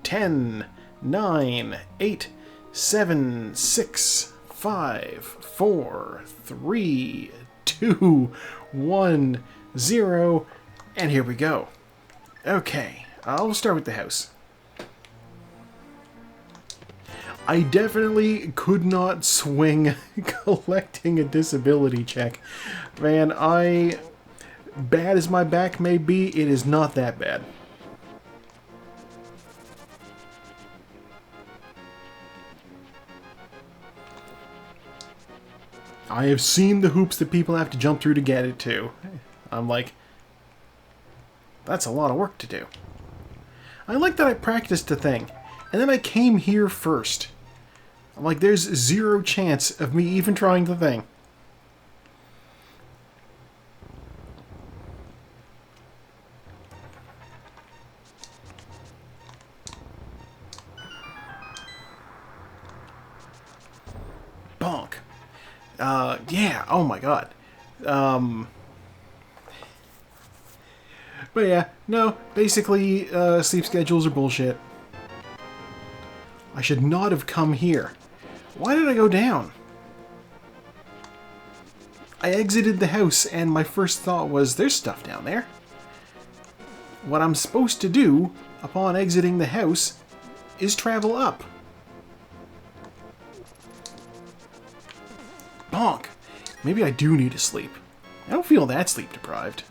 10, 9, 8, 7, 6, 5, 4, 3, 2, 1, 0, and here we go. Okay, I'll start with the house. I definitely could not swing collecting a disability check. Man, bad as my back may be, it is not that bad. I have seen the hoops that people have to jump through to get it too. I'm like, that's a lot of work to do. I like that I practiced the thing, and then I came here first. I'm like, there's zero chance of me even trying the thing. Bonk. Yeah, oh my god. But yeah, no, basically, sleep schedules are bullshit. I should not have come here. Why did I go down? I exited the house and my first thought was, there's stuff down there. What I'm supposed to do upon exiting the house is travel up. Bonk. Maybe I do need to sleep. I don't feel that sleep deprived.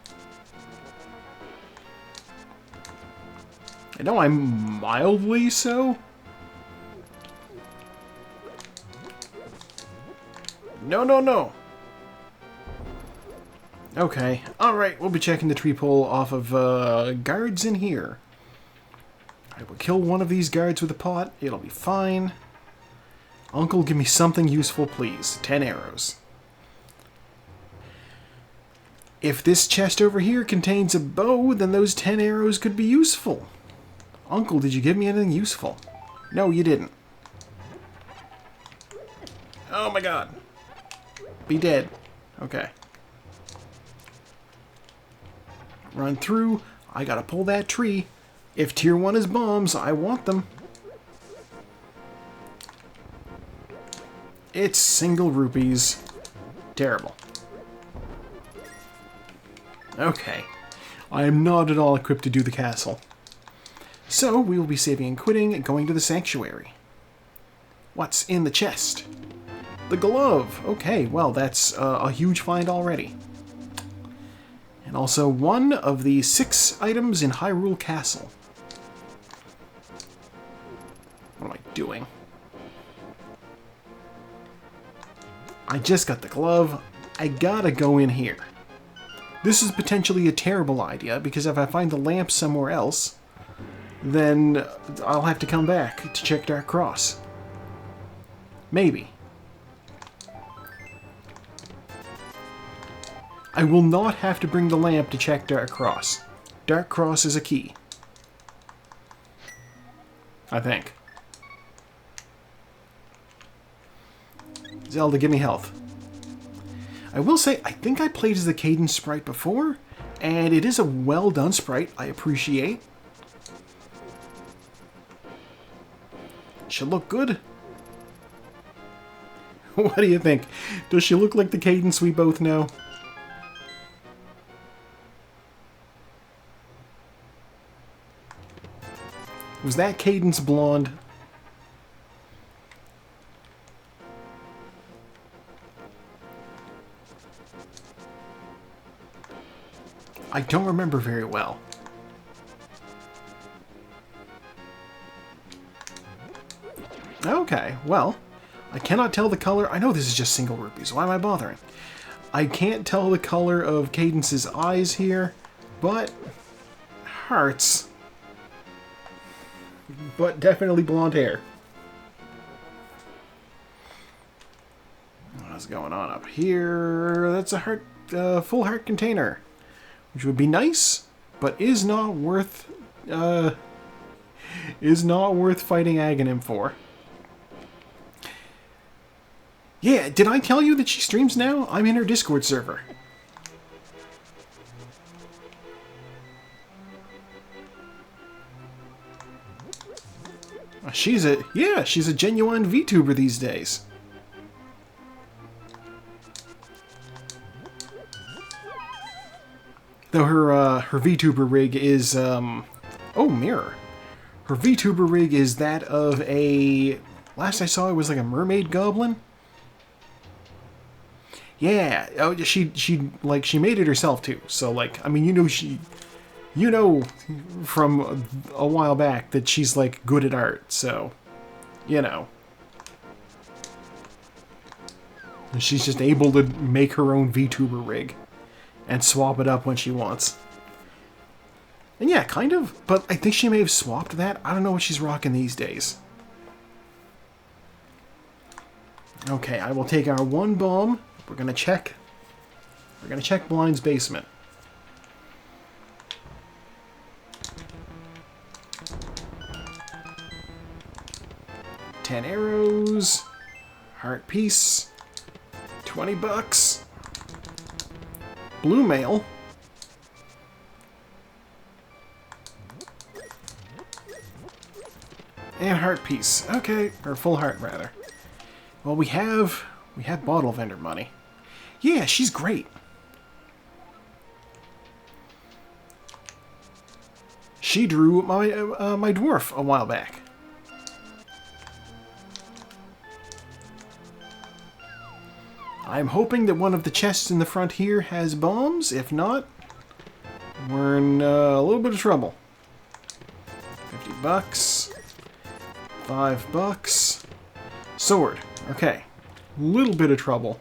I know I'm mildly so. No, no, no. Okay, alright, we'll be checking the tree pole off of guards in here. I will kill one of these guards with a pot. It'll be fine. Uncle, give me something useful, please. 10 arrows. If this chest over here contains a bow, then those 10 arrows could be useful. Uncle, did you give me anything useful? No, you didn't. Oh my god. Be dead. Okay. Run through. I gotta pull that tree. If tier 1 is bombs, I want them. It's single rupees. Terrible. Okay. I am not at all equipped to do the castle. So, we will be saving and quitting and going to the sanctuary. What's in the chest? The glove! Okay, well, that's a huge find already. And also one of the 6 items in Hyrule Castle. What am I doing? I just got the glove. I gotta go in here. This is potentially a terrible idea, because if I find the lamp somewhere else, then I'll have to come back to check Dark Cross. Maybe. I will not have to bring the lamp to check Dark Cross. Dark Cross is a key. I think. Zelda, give me health. I will say, I think I played as the Cadence sprite before, and it is a well-done sprite I appreciate. Should look good. What do you think? Does she look like the Cadence we both know? Was that Cadence blonde? I don't remember very well. Okay, well, I cannot tell the color. I know this is just single rupees. Why am I bothering? I can't tell the color of Cadence's eyes here, but hearts. But definitely blonde hair. What's going on up here? That's a heart, full heart container, which would be nice, but is not worth fighting Aghanim for. Yeah, did I tell you that she streams now? I'm in her Discord server. She's a genuine VTuber these days. Though her VTuber rig is oh, mirror. Her VTuber rig is that of a, last I saw it was like a mermaid goblin. Yeah, oh, she made it herself too. So like, I mean, you know from a while back that she's like good at art. So, you know, and she's just able to make her own VTuber rig and swap it up when she wants. And yeah, kind of, but I think she may have swapped that. I don't know what she's rocking these days. Okay, I will take our one bomb. We're gonna check Blind's basement. $10 arrows, heart piece, $20, blue mail, and heart piece. Okay, or full heart rather. Well, we have bottle vendor money. Yeah, she's great. She drew my my dwarf a while back. I'm hoping that one of the chests in the front here has bombs. If not, we're in a little bit of trouble. $50, $5, sword. Okay, little bit of trouble.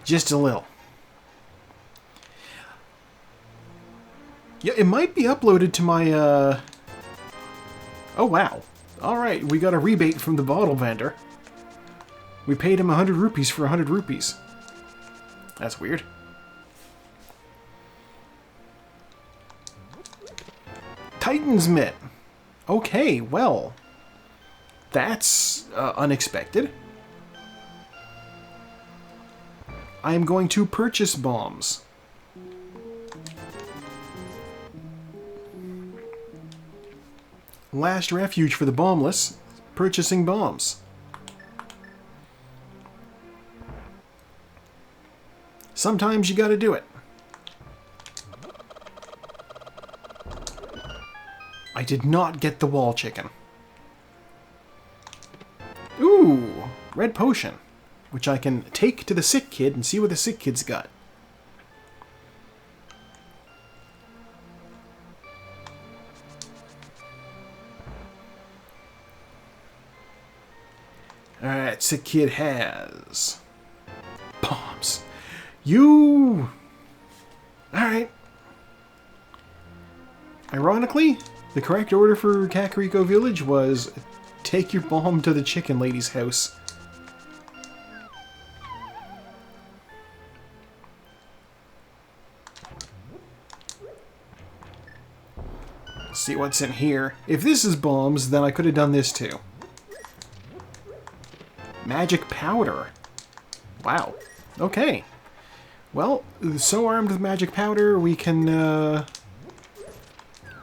Just a little. Yeah, it might be uploaded to my, Oh, wow. Alright, we got a rebate from the bottle vendor. We paid him 100 rupees for 100 rupees. That's weird. Titan's Mitt. Okay, well. That's unexpected. I am going to purchase bombs. Last refuge for the bombless. Purchasing bombs. Sometimes you gotta do it. I did not get the wall chicken. Ooh, red potion, which I can take to the sick kid and see what the sick kid's got. Alright, sick kid has bombs. You... Alright. Ironically, the correct order for Kakariko Village was take your bomb to the chicken lady's house. Let's see what's in here. If this is bombs, then I could have done this too. Magic powder. Wow. Okay. Well, so armed with magic powder, we can,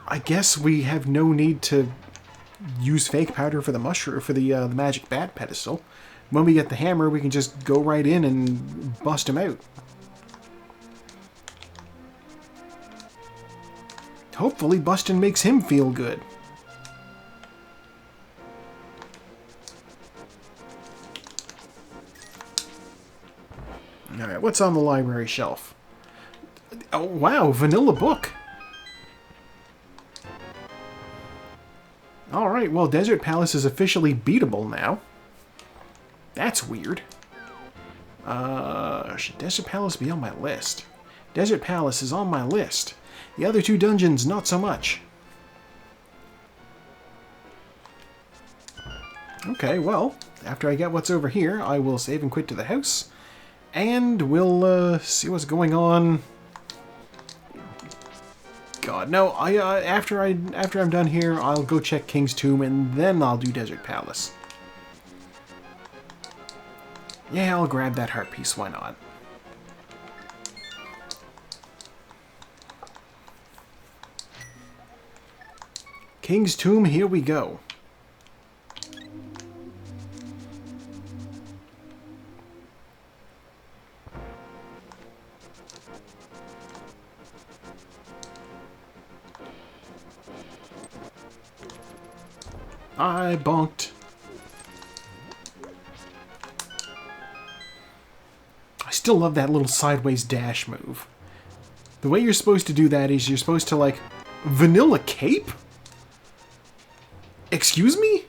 I guess we have no need to use fake powder for the mushroom, for the magic bat pedestal. When we get the hammer, we can just go right in and bust him out. Hopefully busting makes him feel good. Alright, what's on the library shelf? Oh, wow, vanilla book. Alright, well, Desert Palace is officially beatable now. That's weird. Should Desert Palace be on my list? Desert Palace is on my list. The other two dungeons, not so much. Okay, well, after I get what's over here, I will save and quit to the house. And we'll see what's going on. God, no! After I'm done here, I'll go check King's Tomb, and then I'll do Desert Palace. Yeah, I'll grab that heart piece. Why not? King's Tomb. Here we go. I bonked. I still love that little sideways dash move. The way you're supposed to do that is you're supposed to, like, vanilla cape? Excuse me?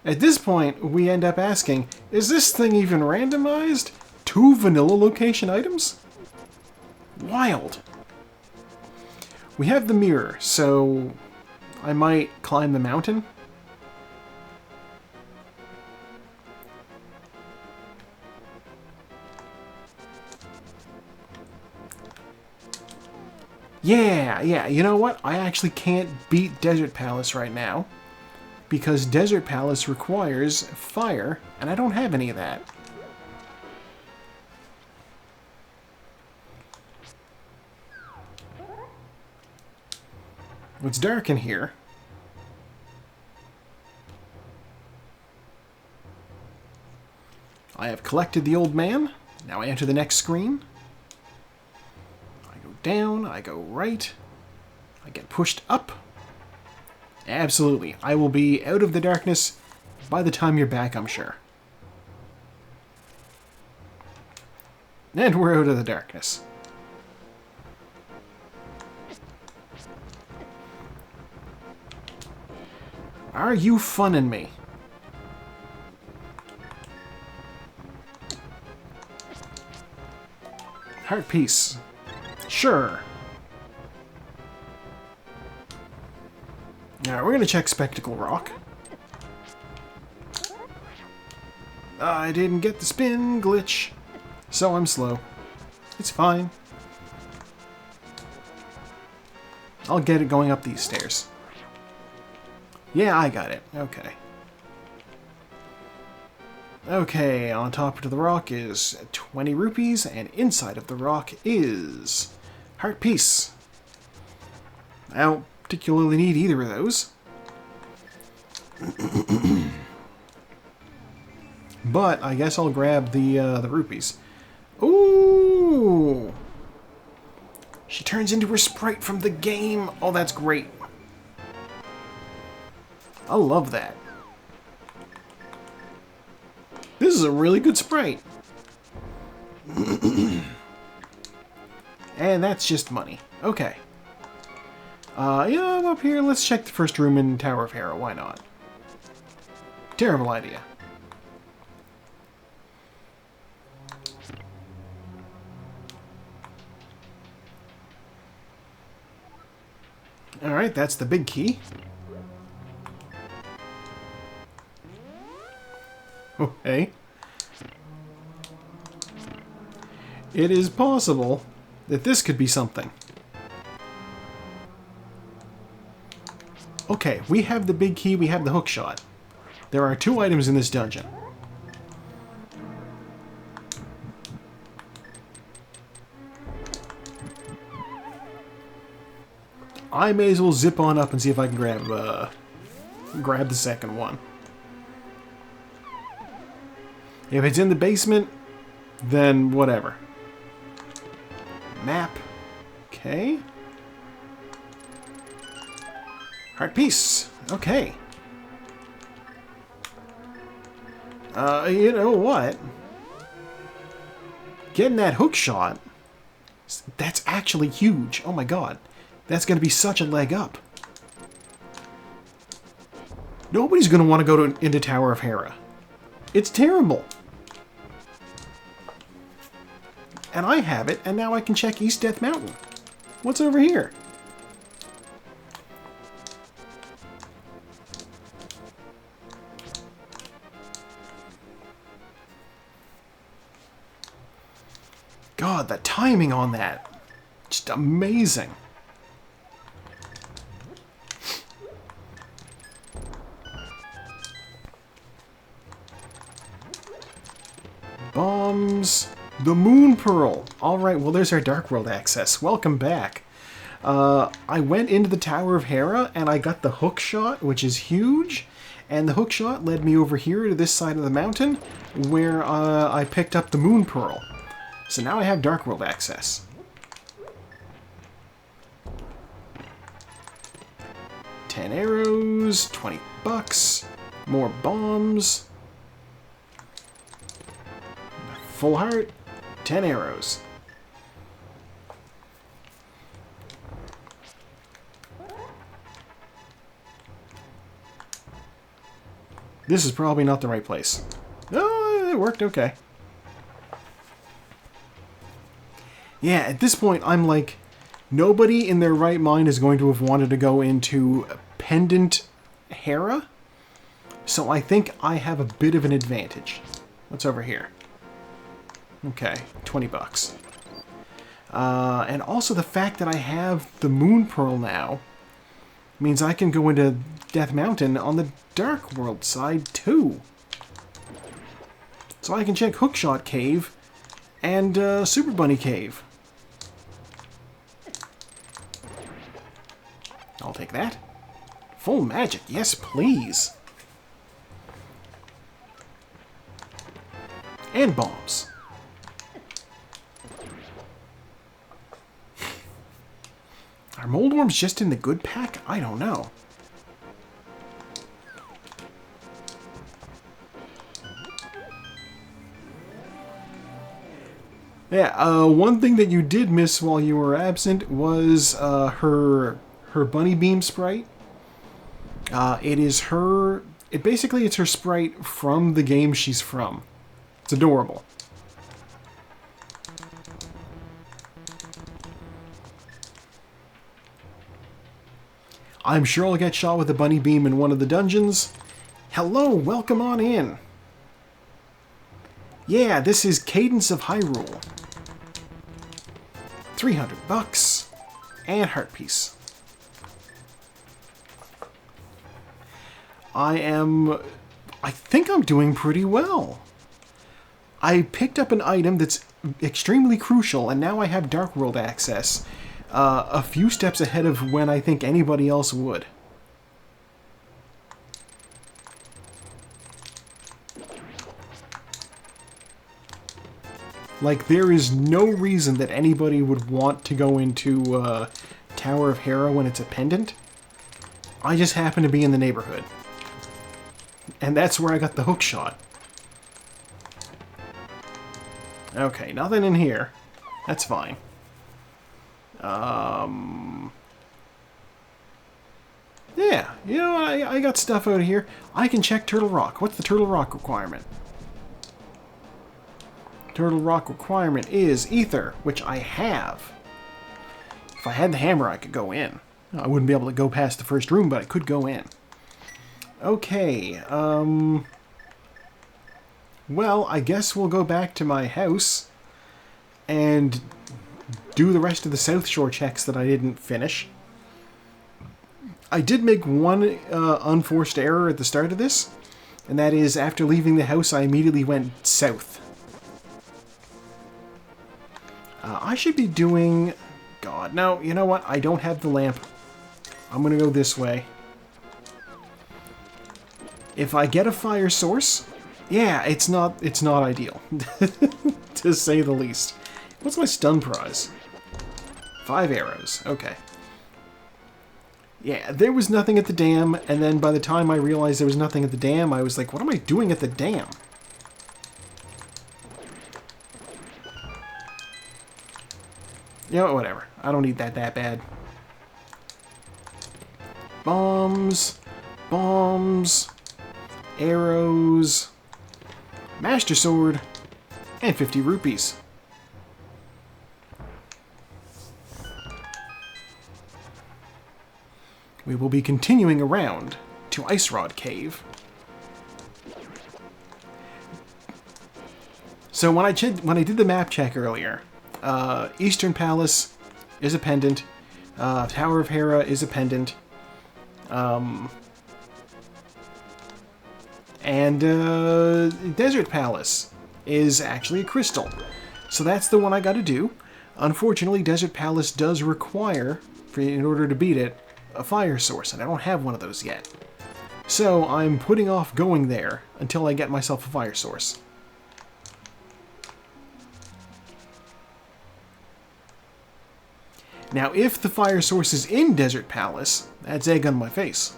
At this point, we end up asking, is this thing even randomized? 2 vanilla location items? Wild. We have the mirror, so I might climb the mountain. Yeah, you know what? I actually can't beat Desert Palace right now because Desert Palace requires fire, and I don't have any of that. It's dark in here. I have collected the old man. Now I enter the next screen. I go down, I go right. I get pushed up. Absolutely. I will be out of the darkness by the time you're back, I'm sure. And we're out of the darkness. Are you funning me? Heart piece. Sure. Alright, we're gonna check Spectacle Rock. I didn't get the spin glitch, so I'm slow. It's fine. I'll get it going up these stairs. Yeah, I got it. Okay. Okay, on top of the rock is 20 rupees, and inside of the rock is heart piece. I don't particularly need either of those. But I guess I'll grab the rupees. Ooh! She turns into her sprite from the game. Oh, that's great. I love that. This is a really good sprite. And that's just money. Okay. Yeah, I'm up here. Let's check the first room in Tower of Hera. Why not? Terrible idea. Alright, that's the big key. Okay. It is possible that this could be something. Okay, we have the big key, we have the hook shot. There are 2 items in this dungeon. I may as well zip on up and see if I can grab the second one. If it's in the basement, then whatever. Map. Okay. Heart piece. Okay. You know what? Getting that hook shot, that's actually huge. Oh my god. That's going to be such a leg up. Nobody's going to want to go into Tower of Hera. It's terrible. And I have it, and now I can check East Death Mountain. What's over here? God, the timing on that. Just amazing. Bombs. The Moon Pearl. Alright, well there's our Dark World access. Welcome back. I went into the Tower of Hera and I got the hook shot, which is huge. And the hook shot led me over here to this side of the mountain where I picked up the Moon Pearl. So now I have Dark World access. 10 arrows, 20 bucks, more bombs, full heart, 10 arrows. This is probably not the right place. Oh, it worked okay. Yeah, at this point, I'm like, nobody in their right mind is going to have wanted to go into Pendant Hera. So I think I have a bit of an advantage. What's over here? Okay, 20 bucks. And also the fact that I have the Moon Pearl now means I can go into Death Mountain on the Dark World side too. So I can check Hookshot Cave and Super Bunny Cave. I'll take that. Full magic, yes please. And bombs. Are mold worms just in the good pack? I don't know. Yeah, one thing that you did miss while you were absent was her bunny beam sprite. Basically it's her sprite from the game she's from. It's adorable. I'm sure I'll get shot with a bunny beam in one of the dungeons. Hello, welcome on in. Yeah, this is Cadence of Hyrule. 300 bucks and heart piece. I think I'm doing pretty well. I picked up an item that's extremely crucial, and now I have Dark World access. A few steps ahead of when I think anybody else would. Like, there is no reason that anybody would want to go into Tower of Hera when it's a pendant. I just happen to be in the neighborhood. And that's where I got the hook shot. Okay, nothing in here. That's fine. Yeah, you know, I got stuff out of here. I can check Turtle Rock. What's the Turtle Rock requirement? Turtle Rock requirement is Ether, which I have. If I had the hammer, I could go in. I wouldn't be able to go past the first room, but I could go in. Okay, well, I guess we'll go back to my house and do the rest of the South Shore checks that I didn't finish. I did make one unforced error at the start of this, and that is after leaving the house, I immediately went south. I should be doing... God, no, you know what? I don't have the lamp. I'm going to go this way. If I get a fire source... Yeah, it's not ideal, to say the least. What's my stun prize? 5 arrows. Okay. Yeah, there was nothing at the dam, and then by the time I realized there was nothing at the dam, I was like, what am I doing at the dam? You know, whatever. I don't need that bad. Bombs. Bombs. Arrows. Master Sword. And 50 rupees. We will be continuing around to Ice Rod Cave. So when I did the map check earlier, Eastern Palace is a pendant, Tower of Hera is a pendant, and Desert Palace is actually a crystal. So that's the one I got to do. Unfortunately, Desert Palace does require, in order to beat it, a fire source, and I don't have one of those yet. So I'm putting off going there until I get myself a fire source. Now, if the fire source is in Desert Palace, that's egg on my face.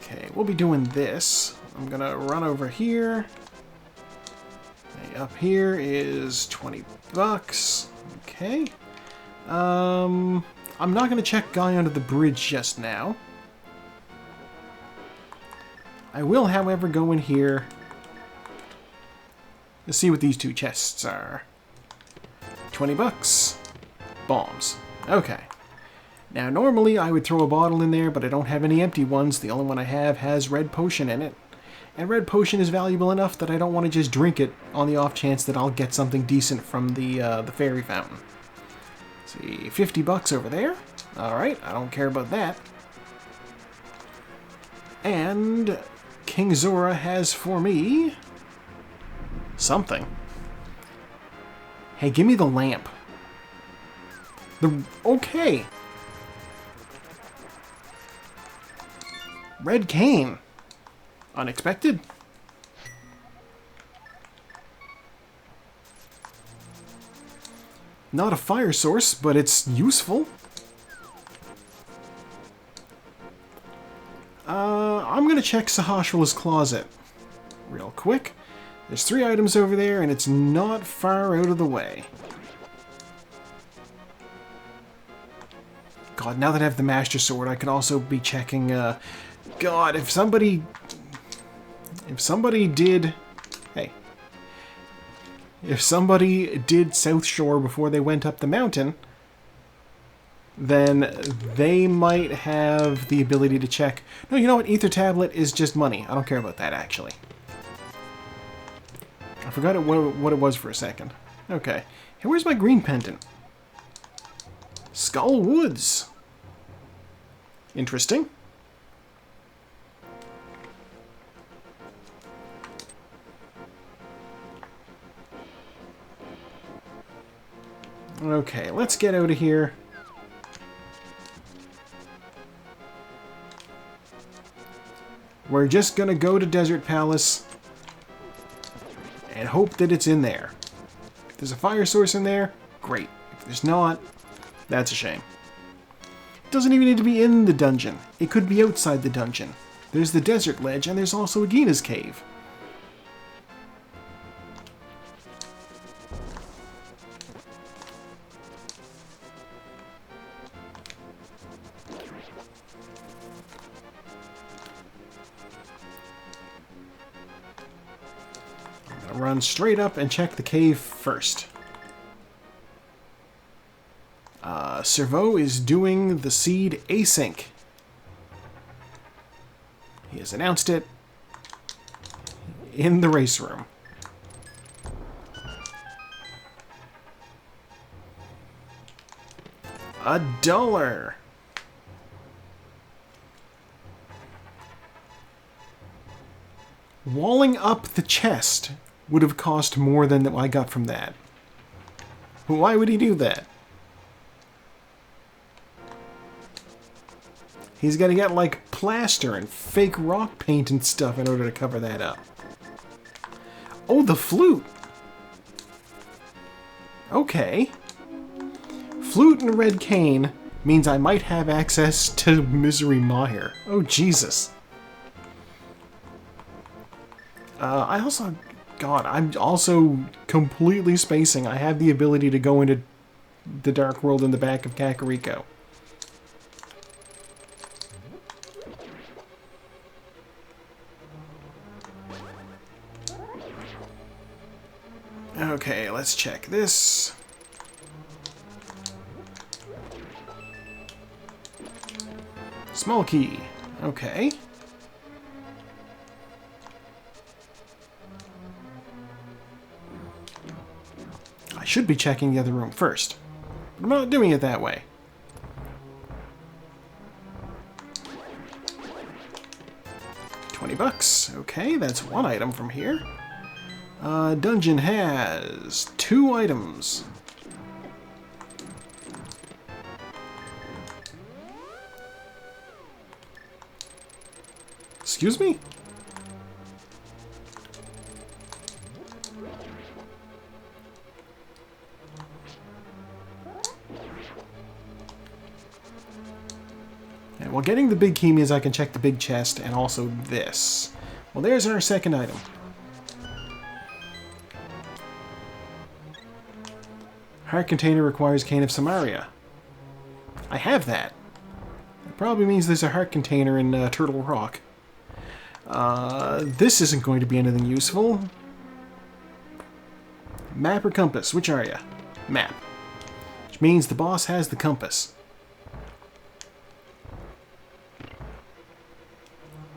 Okay, we'll be doing this. I'm gonna run over here. Up here is 20 bucks. Okay. I'm not gonna check guy under the bridge just now. I will, however, go in here to see what these two chests are. 20 bucks. Bombs. Okay. Now, normally I would throw a bottle in there, but I don't have any empty ones. The only one I have has red potion in it. And red potion is valuable enough that I don't want to just drink it on the off chance that I'll get something decent from the fairy fountain. Let's see, 50 bucks over there. Alright, I don't care about that. And King Zora has for me something. Hey, give me the lamp. Okay. Red cane. Unexpected. Not a fire source, but it's useful. I'm going to check Sahasrah's closet real quick. There's 3 items over there, and it's not far out of the way. God, now that I have the Master Sword, I could also be checking, God, if somebody did... Hey. If somebody did South Shore before they went up the mountain, then they might have the ability to check... No, you know what? Ether Tablet is just money. I don't care about that, actually. I forgot what it was for a second. Okay. Hey, where's my green pendant? Skull Woods. Interesting. Okay, let's get out of here. We're just gonna go to Desert Palace and hope that it's in there. If there's a fire source in there, great. If there's not, that's a shame. It doesn't even need to be in the dungeon. It could be outside the dungeon. There's the desert ledge, and there's also Agina's cave. Run straight up and check the cave first. Servo is doing the seed async. He has announced it in the race room. $1. Walling up the chest would have cost more than I got from that. Why would he do that? He's got to get, like, plaster and fake rock paint and stuff in order to cover that up. Oh, the flute! Okay. Flute and red cane means I might have access to Misery Mire. Oh, Jesus. I also... God, I'm also completely spacing. I have the ability to go into the Dark World in the back of Kakariko. Okay, let's check this. Small key. Okay. I should be checking the other room first, but I'm not doing it that way. $20. Okay, that's one item from here. Dungeon has 2 items. Excuse me? well, getting the big key means I can check the big chest and also this. Well, there's our second item. Heart container requires Cane of Samaria. I have that. It probably means there's a heart container in Turtle Rock. This isn't going to be anything useful. Map or compass? Which are you? Map. Which means the boss has the compass.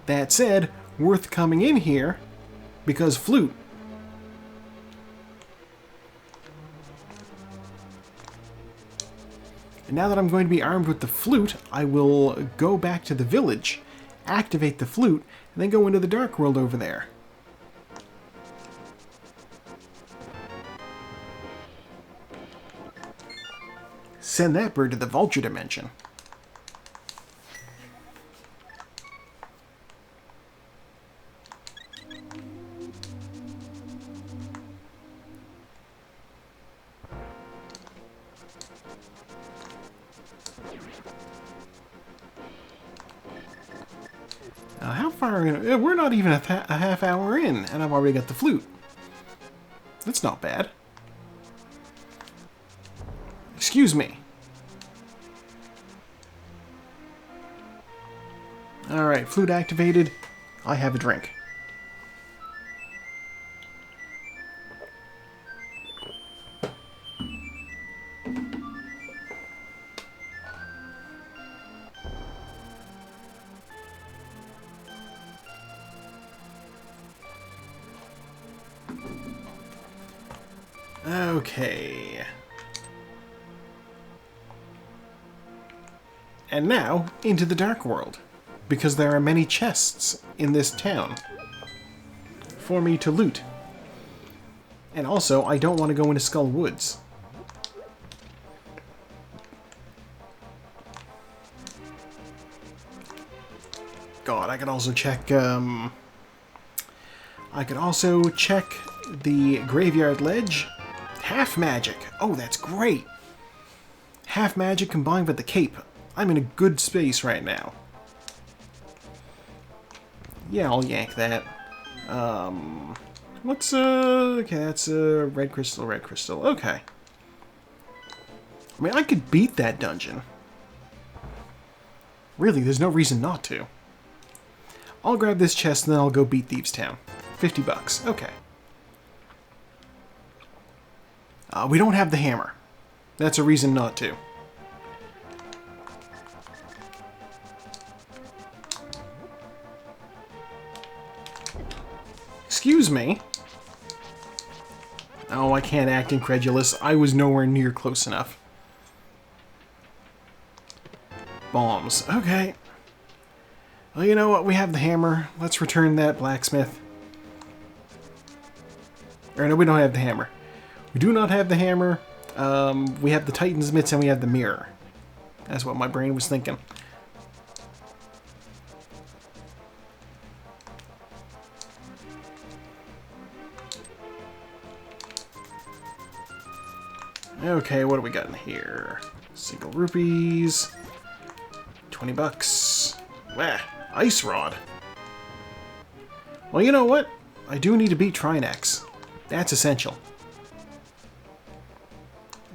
That said, worth coming in here because flute. And now that I'm going to be armed with the flute, I will go back to the village, activate the flute, and then go into the dark world over there. Send that bird to the vulture dimension. How far in? We're not even a half hour in, and I've already got the flute. That's not bad. Excuse me. Alright, flute activated. I have a drink. Okay. And now, into the Dark World, because there are many chests in this town for me to loot. And also, I don't want to go into Skull Woods. God, I could also check, the Graveyard Ledge. Half magic. Oh, that's great. Half magic combined with the cape. I'm in a good space right now. Yeah, I'll yank that. What's, okay, that's a red crystal, red crystal. Okay. I mean, I could beat that dungeon. Really, there's no reason not to. I'll grab this chest and then I'll go beat Thieves Town. $50. Okay. We don't have the hammer. That's a reason not to. Excuse me. Oh, I can't act incredulous. I was nowhere near close enough. Bombs. Okay. Well, you know what? We have the hammer. Let's return that blacksmith. Or no, we don't have the hammer. We do not have the hammer. We have the Titan's mitts and we have the mirror. That's what my brain was thinking. Okay, what do we got in here? Single rupees. $20. Wah, ice rod. Well, you know what? I do need to beat Trinex. That's essential.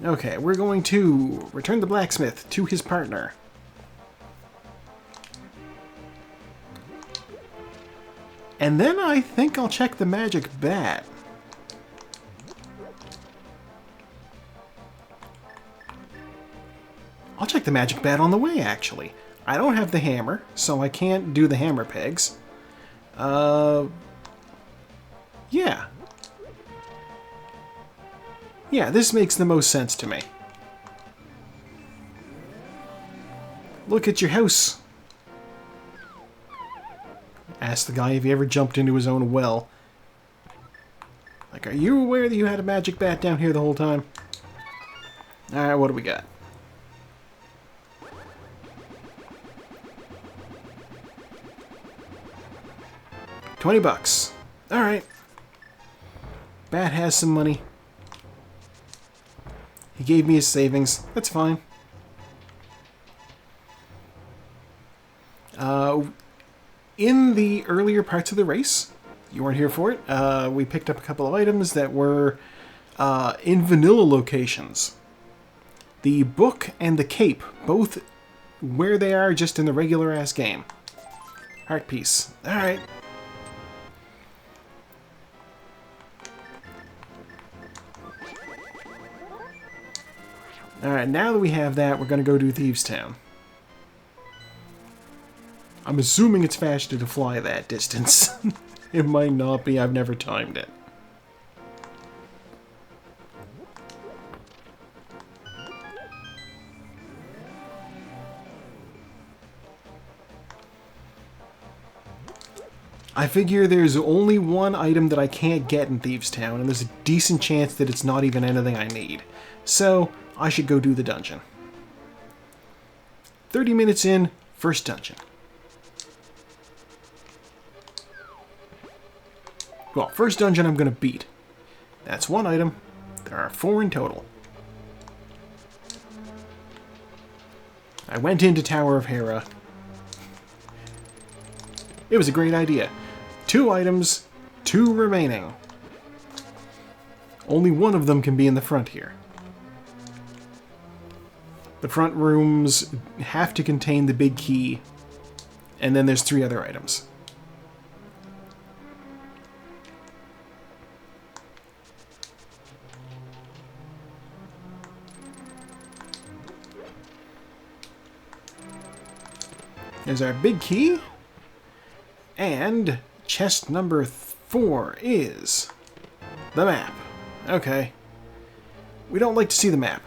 Okay, we're going to return the blacksmith to his partner. And then I think I'll check the magic bat. I'll check the magic bat on the way, actually. I don't have the hammer, so I can't do the hammer pegs. Yeah. Yeah, this makes the most sense to me. Look at your house. Ask the guy if he ever jumped into his own well. Like, are you aware that you had a magic bat down here the whole time? Alright, what do we got? $20. Alright. Bat has some money. He gave me his savings. That's fine. In the earlier parts of the race, you weren't here for it, we picked up a couple of items that were in vanilla locations. The book and the cape, both where they are just in the regular-ass game. Heart piece. Alright. Alright, now that we have that, we're going to go to Thieves Town. I'm assuming it's faster to fly that distance. It might not be, I've never timed it. I figure there's only one item that I can't get in Thieves Town, and there's a decent chance that it's not even anything I need. So, I should go do the dungeon. 30 minutes in, first dungeon. Well, first dungeon I'm going to beat. That's one item. There are 4 in total. I went into Tower of Hera. It was a great idea. 2 items, 2 remaining. Only one of them can be in the front here. The front rooms have to contain the big key, and then there's 3 other items. There's our big key, and chest number 4 is the map. Okay. We don't like to see the map.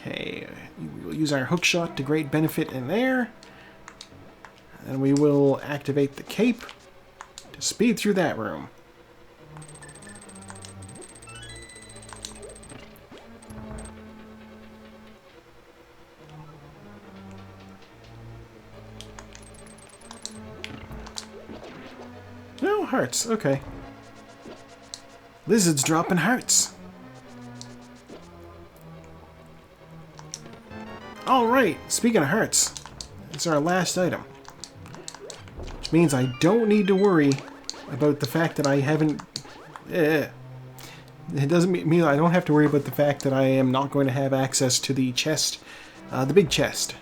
Okay, we will use our hook shot to great benefit in there. And we will activate the cape to speed through that room. No, hearts, okay. Lizards dropping hearts. Alright, speaking of hearts, it's our last item. Which means I don't need to worry about the fact that I haven't... It doesn't mean I don't have to worry about the fact that I am not going to have access to the chest, the big chest.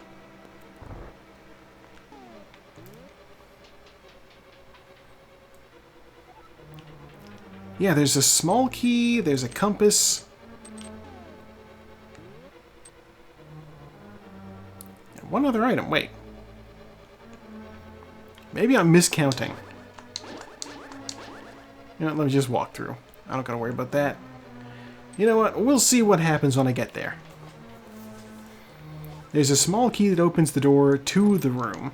Yeah, there's a small key, there's a compass. And one other item, wait. Maybe I'm miscounting. You know what, let me just walk through. I don't gotta worry about that. You know what, we'll see what happens when I get there. There's a small key that opens the door to the room.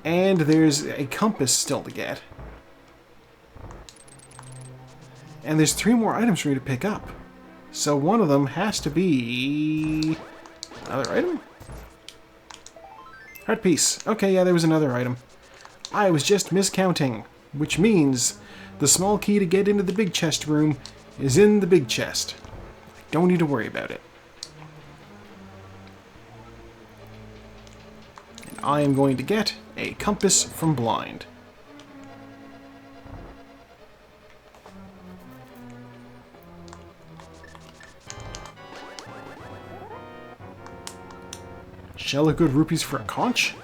And there's a compass still to get. And there's 3 more items for me to pick up. So one of them has to be... another item? Heart piece. Okay, yeah, there was another item. I was just miscounting, which means the small key to get into the big chest room is in the big chest. I don't need to worry about it. And I am going to get a compass from Blind. Shell of good rupees for a conch?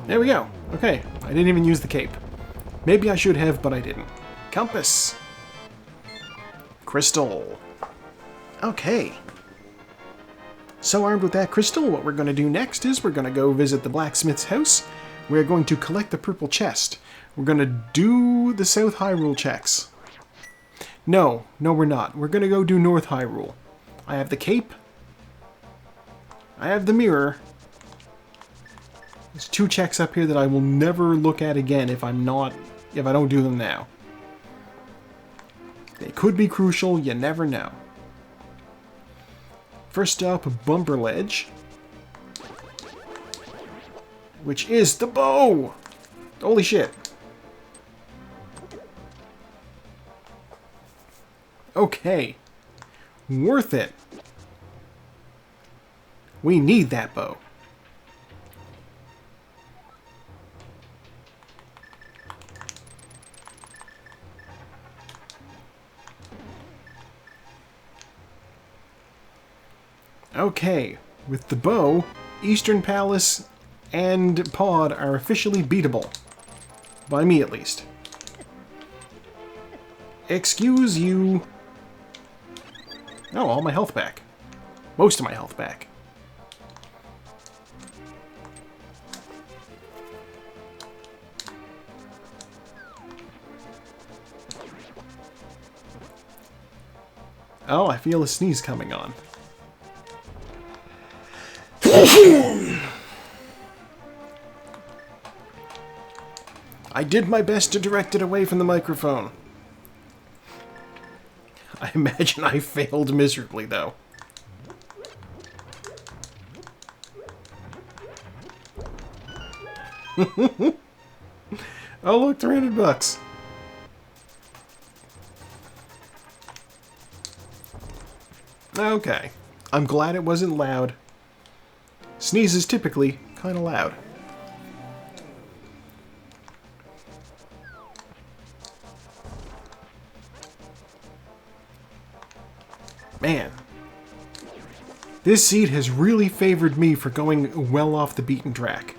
There we go. Okay, I didn't even use the cape. Maybe I should have, but I didn't. Compass. Crystal. Okay. So armed with that crystal, what we're going to do next is we're going to go visit the blacksmith's house. We're going to collect the purple chest. We're going to do the South Hyrule checks. No, we're not. We're going to go do North Hyrule. I have the cape. I have the mirror. There's 2 checks up here that I will never look at again if I don't do them now. They could be crucial, you never know. First up, Bumper Ledge, which is the bow! Holy shit. Okay. Worth it. We need that bow. Okay, with the bow, Eastern Palace and Pod are officially beatable. By me, at least. Excuse you. Oh, all my health back. Most of my health back. Oh, I feel a sneeze coming on. I did my best to direct it away from the microphone. I imagine I failed miserably, though. Oh, look, $300. Okay. I'm glad it wasn't loud. Sneeze is typically kind of loud. Man. This seed has really favored me for going well off the beaten track.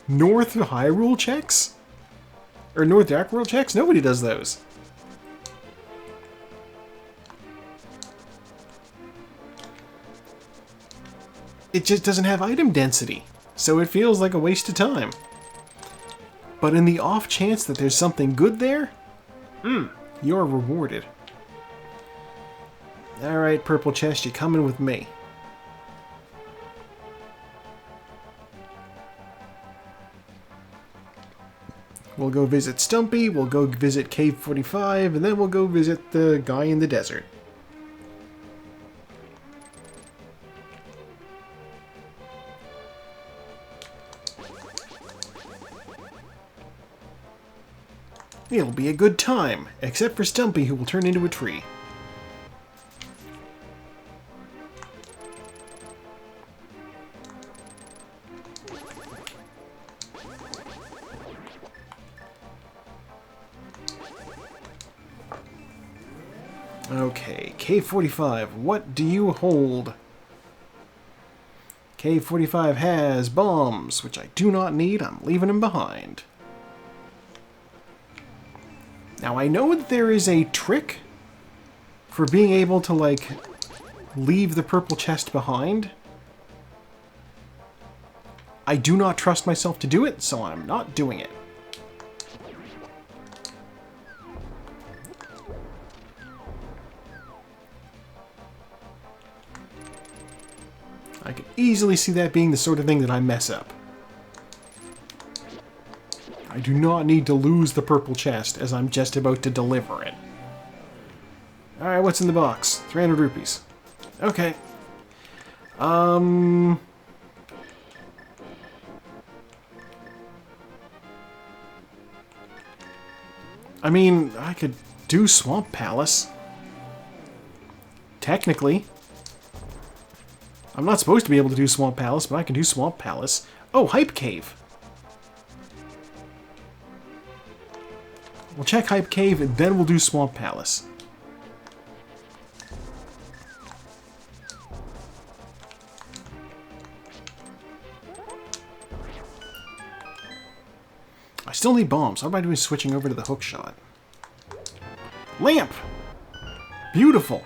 North Hyrule checks? Or North Dark World checks? Nobody does those. It just doesn't have item density, so it feels like a waste of time. But in the off chance that there's something good there, you're rewarded. Alright, Purple Chest, you're coming with me. We'll go visit Stumpy, we'll go visit Cave 45, and then we'll go visit the guy in the desert. It'll be a good time, except for Stumpy, who will turn into a tree. Okay, K45, what do you hold? K45 has bombs, which I do not need. I'm leaving them behind. Now, I know that there is a trick for being able to, like, leave the purple chest behind. I do not trust myself to do it, so I'm not doing it. I could easily see that being the sort of thing that I mess up. I do not need to lose the purple chest as I'm just about to deliver it. Alright, what's in the box? 300 rupees. Okay. I mean, I could do Swamp Palace. Technically. I'm not supposed to be able to do Swamp Palace, but I can do Swamp Palace. Oh, Hype Cave. We'll check Hype Cave, and then we'll do Swamp Palace. I still need bombs. How am I doing switching over to the hook shot? Lamp! Beautiful!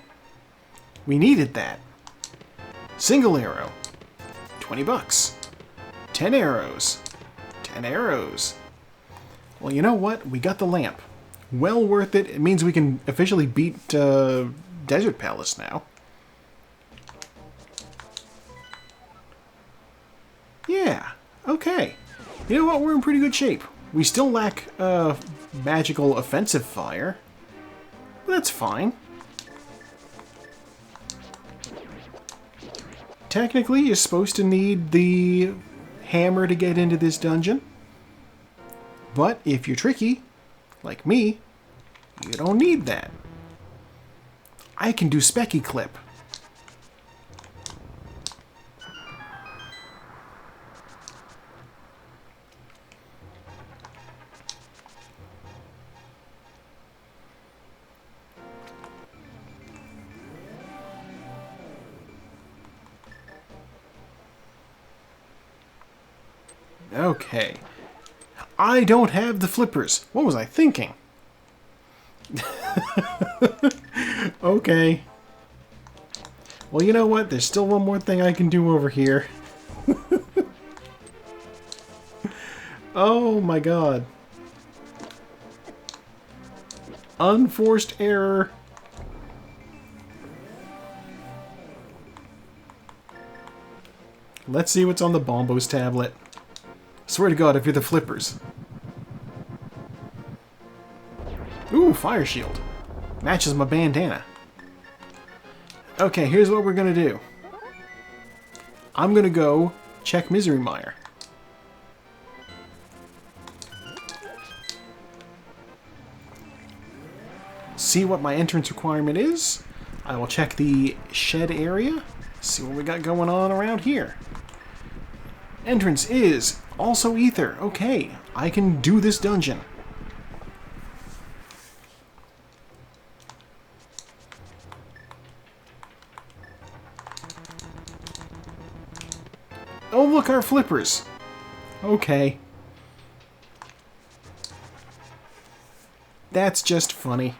We needed that. Single arrow. 20 bucks. 10 arrows. 10 arrows. Well, you know what? We got the lamp. Well worth it. It means we can officially beat Desert Palace now. Yeah. Okay. You know what? We're in pretty good shape. We still lack magical offensive fire. But that's fine. Technically, you're supposed to need the hammer to get into this dungeon. But if you're tricky, like me, you don't need that. I can do Specky Clip. Okay. I don't have the flippers. What was I thinking? Okay. Well, you know what? There's still one more thing I can do over here. Oh my god. Unforced error. Let's see what's on the Bombos tablet. Swear to God, if you're the flippers. Ooh, fire shield. Matches my bandana. Okay, here's what we're gonna do. I'm gonna go check Misery Mire. See what my entrance requirement is. I will check the shed area. See what we got going on around here. Entrance is also ether. Okay, I can do this dungeon. Oh, look, our flippers. Okay. That's just funny.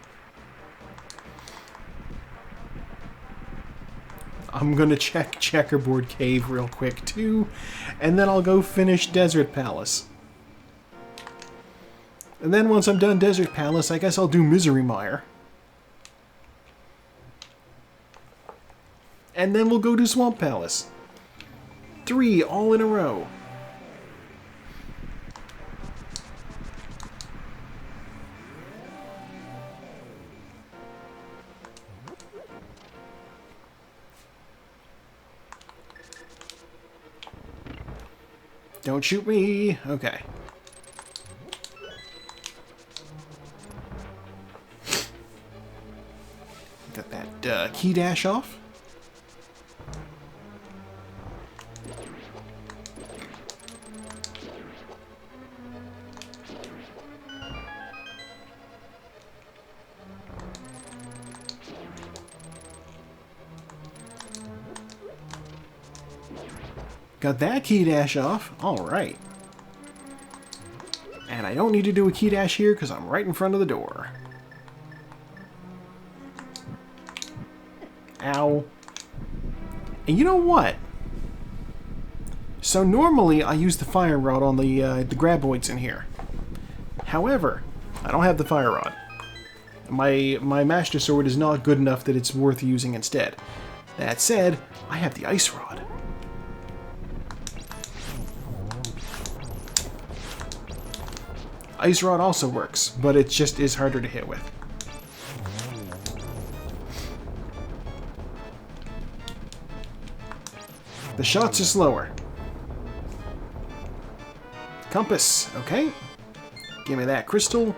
I'm gonna check Checkerboard Cave real quick too, and then I'll go finish Desert Palace. And then once I'm done Desert Palace, I guess I'll do Misery Mire. And then we'll go to Swamp Palace. 3 all in a row. Don't shoot me. Okay. Got that key dash off. Got that key dash off. Alright. And I don't need to do a key dash here because I'm right in front of the door. Ow. And you know what? So normally I use the fire rod on the graboids in here. However, I don't have the fire rod. My Master Sword is not good enough that it's worth using instead. That said, I have the ice rod. Ice rod also works, but it just is harder to hit with. The shots are slower. Compass, okay. Give me that crystal.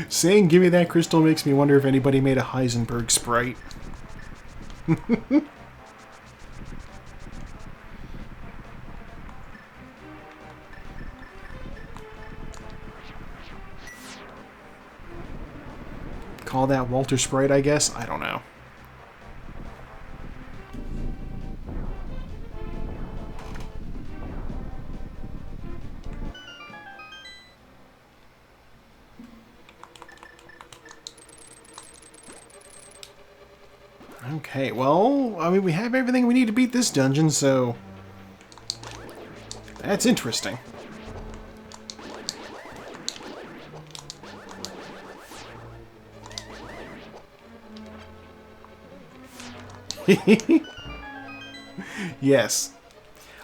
Saying give me that crystal makes me wonder if anybody made a Heisenberg sprite. call that Walter Sprite, I guess? I don't know. Okay, well, I mean, we have everything we need to beat this dungeon, so... That's interesting. Yes.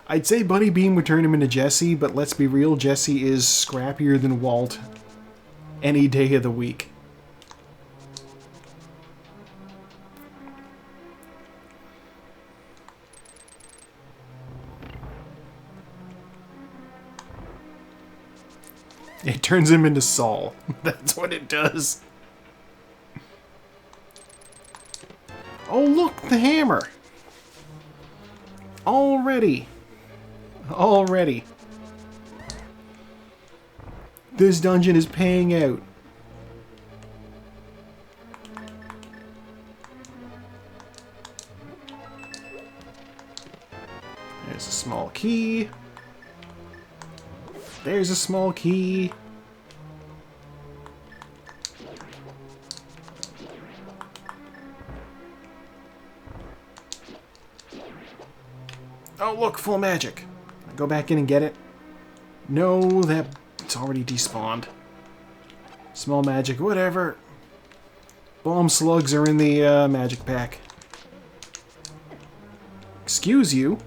I'd say Bunny Bean would turn him into Jesse, but let's be real, Jesse is scrappier than Walt any day of the week. It turns him into Saul. That's what it does. Oh, look, the hammer. Already. This dungeon is paying out. There's a small key. There's a small key. Oh, look, full magic. Go back in and get it. No, it's already despawned. Small magic, whatever. Bomb slugs are in the magic pack. Excuse you.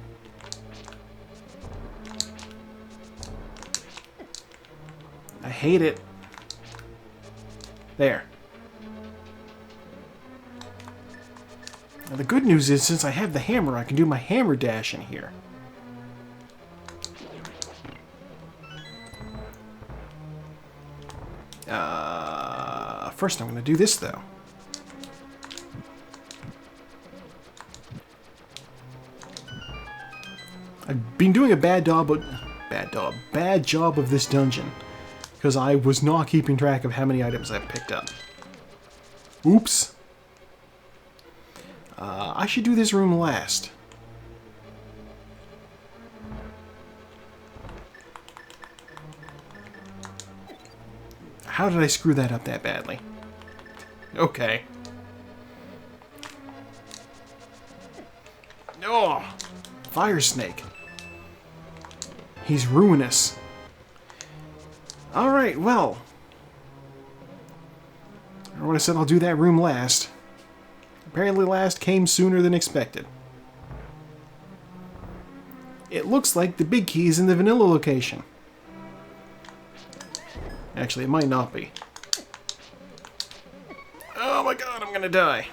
I hate it. There. Now the good news is, since I have the hammer, I can do my hammer dash in here. First I'm going to do this, though. I've been doing a bad job of this dungeon, because I was not keeping track of how many items I've picked up. Oops. I should do this room last. How did I screw that up that badly? Okay. Oh! Fire snake. He's ruinous. Alright, well. Remember when I said I'll do that room last? Apparently last came sooner than expected. It looks like the big key is in the vanilla location. Actually, it might not be. Oh my god, I'm gonna die.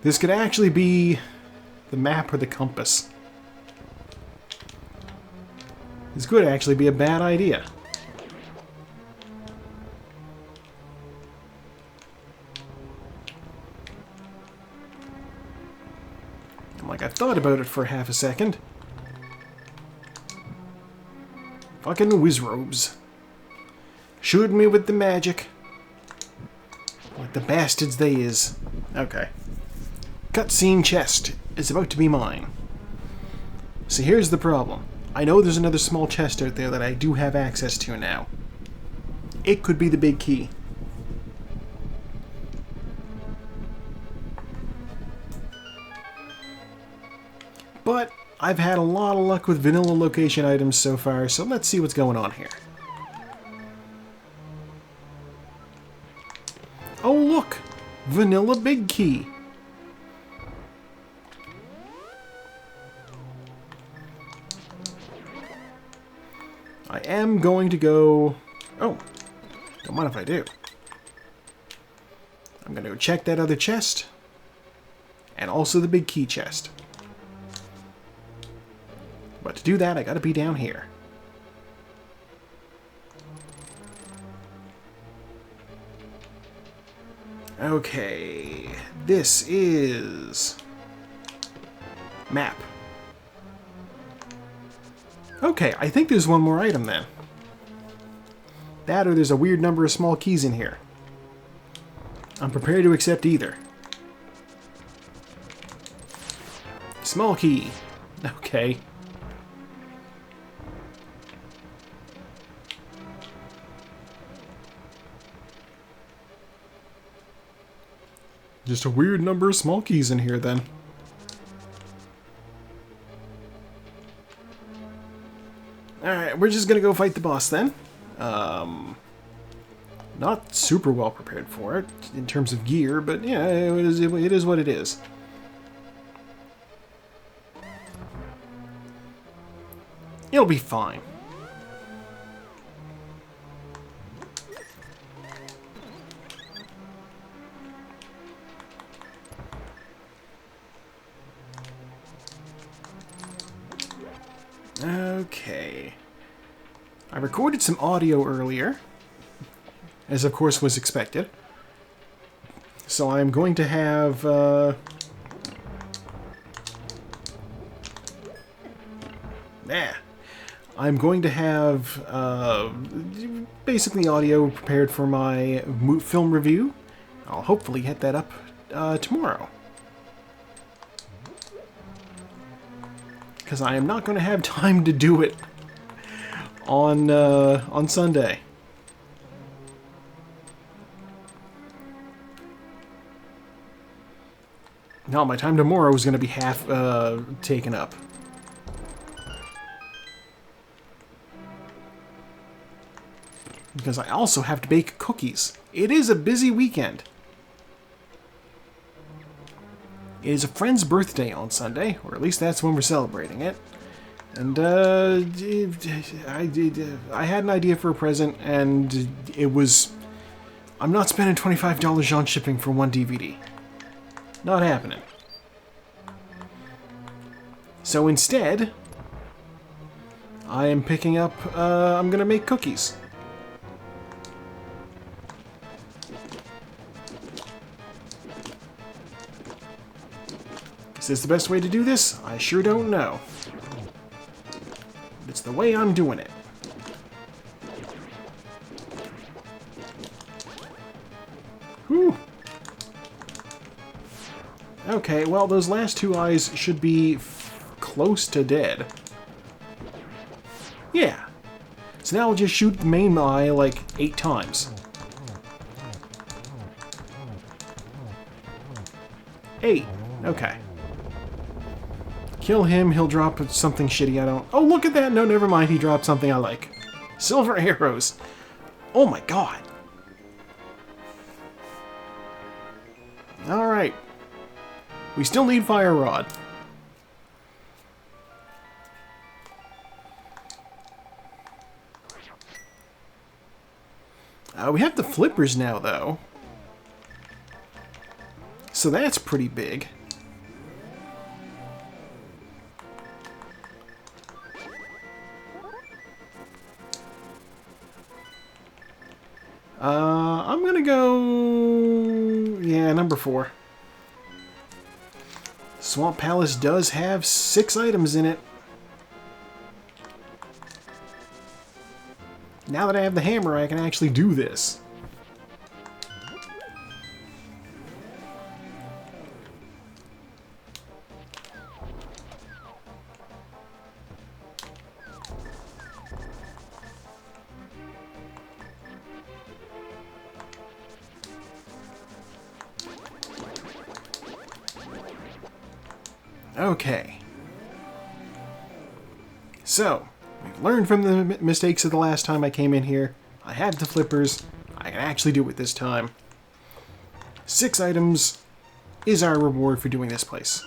This could actually be the map or the compass. This could actually be a bad idea. Like, I thought about it for half a second. Fucking wizrobes. Shoot me with the magic. Like the bastards they is. Okay. Cutscene chest is about to be mine. So here's the problem. I know there's another small chest out there that I do have access to now. It could be the big key. But I've had a lot of luck with vanilla location items so far, so let's see what's going on here. Oh look! Vanilla big key! I am going to go... Oh, don't mind if I do. I'm going to go check that other chest, and also the big key chest. But to do that, I gotta be down here. Okay, this is Map. Okay, I think there's one more item then. That or there's a weird number of small keys in here. I'm prepared to accept either. Small key. Okay. Just a weird number of small keys in here then. Alright, we're just gonna go fight the boss then. Not super well prepared for it in terms of gear, but yeah, it is what it is. It'll be fine. Okay. I recorded some audio earlier, as of course was expected. So I'm going to have... I'm going to have basically audio prepared for my film review. I'll hopefully hit that up tomorrow. Because I am not going to have time to do it on Sunday. No, my time tomorrow is going to be half taken up. Because I also have to bake cookies. It is a busy weekend. It is a friend's birthday on Sunday, or at least that's when we're celebrating it. And I had an idea for a present, and it was... I'm not spending $25 on shipping for one DVD. Not happening. So instead, I am picking up... I'm gonna make cookies. Is this the best way to do this? I sure don't know. It's the way I'm doing it. Whew. Okay, well, those last two eyes should be close to dead. Yeah. So now I'll just shoot the main eye like 8 times. 8. Okay. Kill him, he'll drop something shitty I don't... Oh, look at that! No, never mind, he dropped something I like. Silver arrows! Oh my god! Alright. We still need fire rod. We have the flippers now, though. So that's pretty big. I'm gonna go... yeah, number 4. Swamp Palace does have 6 items in it. Now that I have the hammer, I can actually do this. Okay. So, we've learned from the mistakes of the last time I came in here. I have the flippers. I can actually do it this time. 6 items is our reward for doing this place.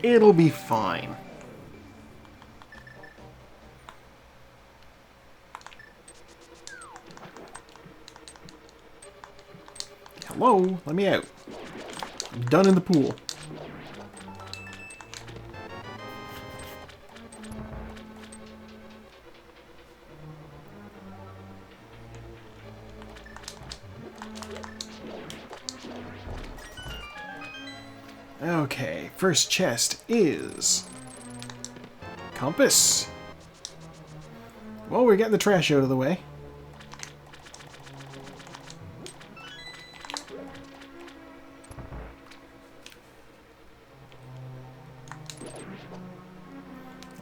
It'll be fine. Hello, let me out. I'm done in the pool. Okay, first chest is... compass. Well, we're getting the trash out of the way.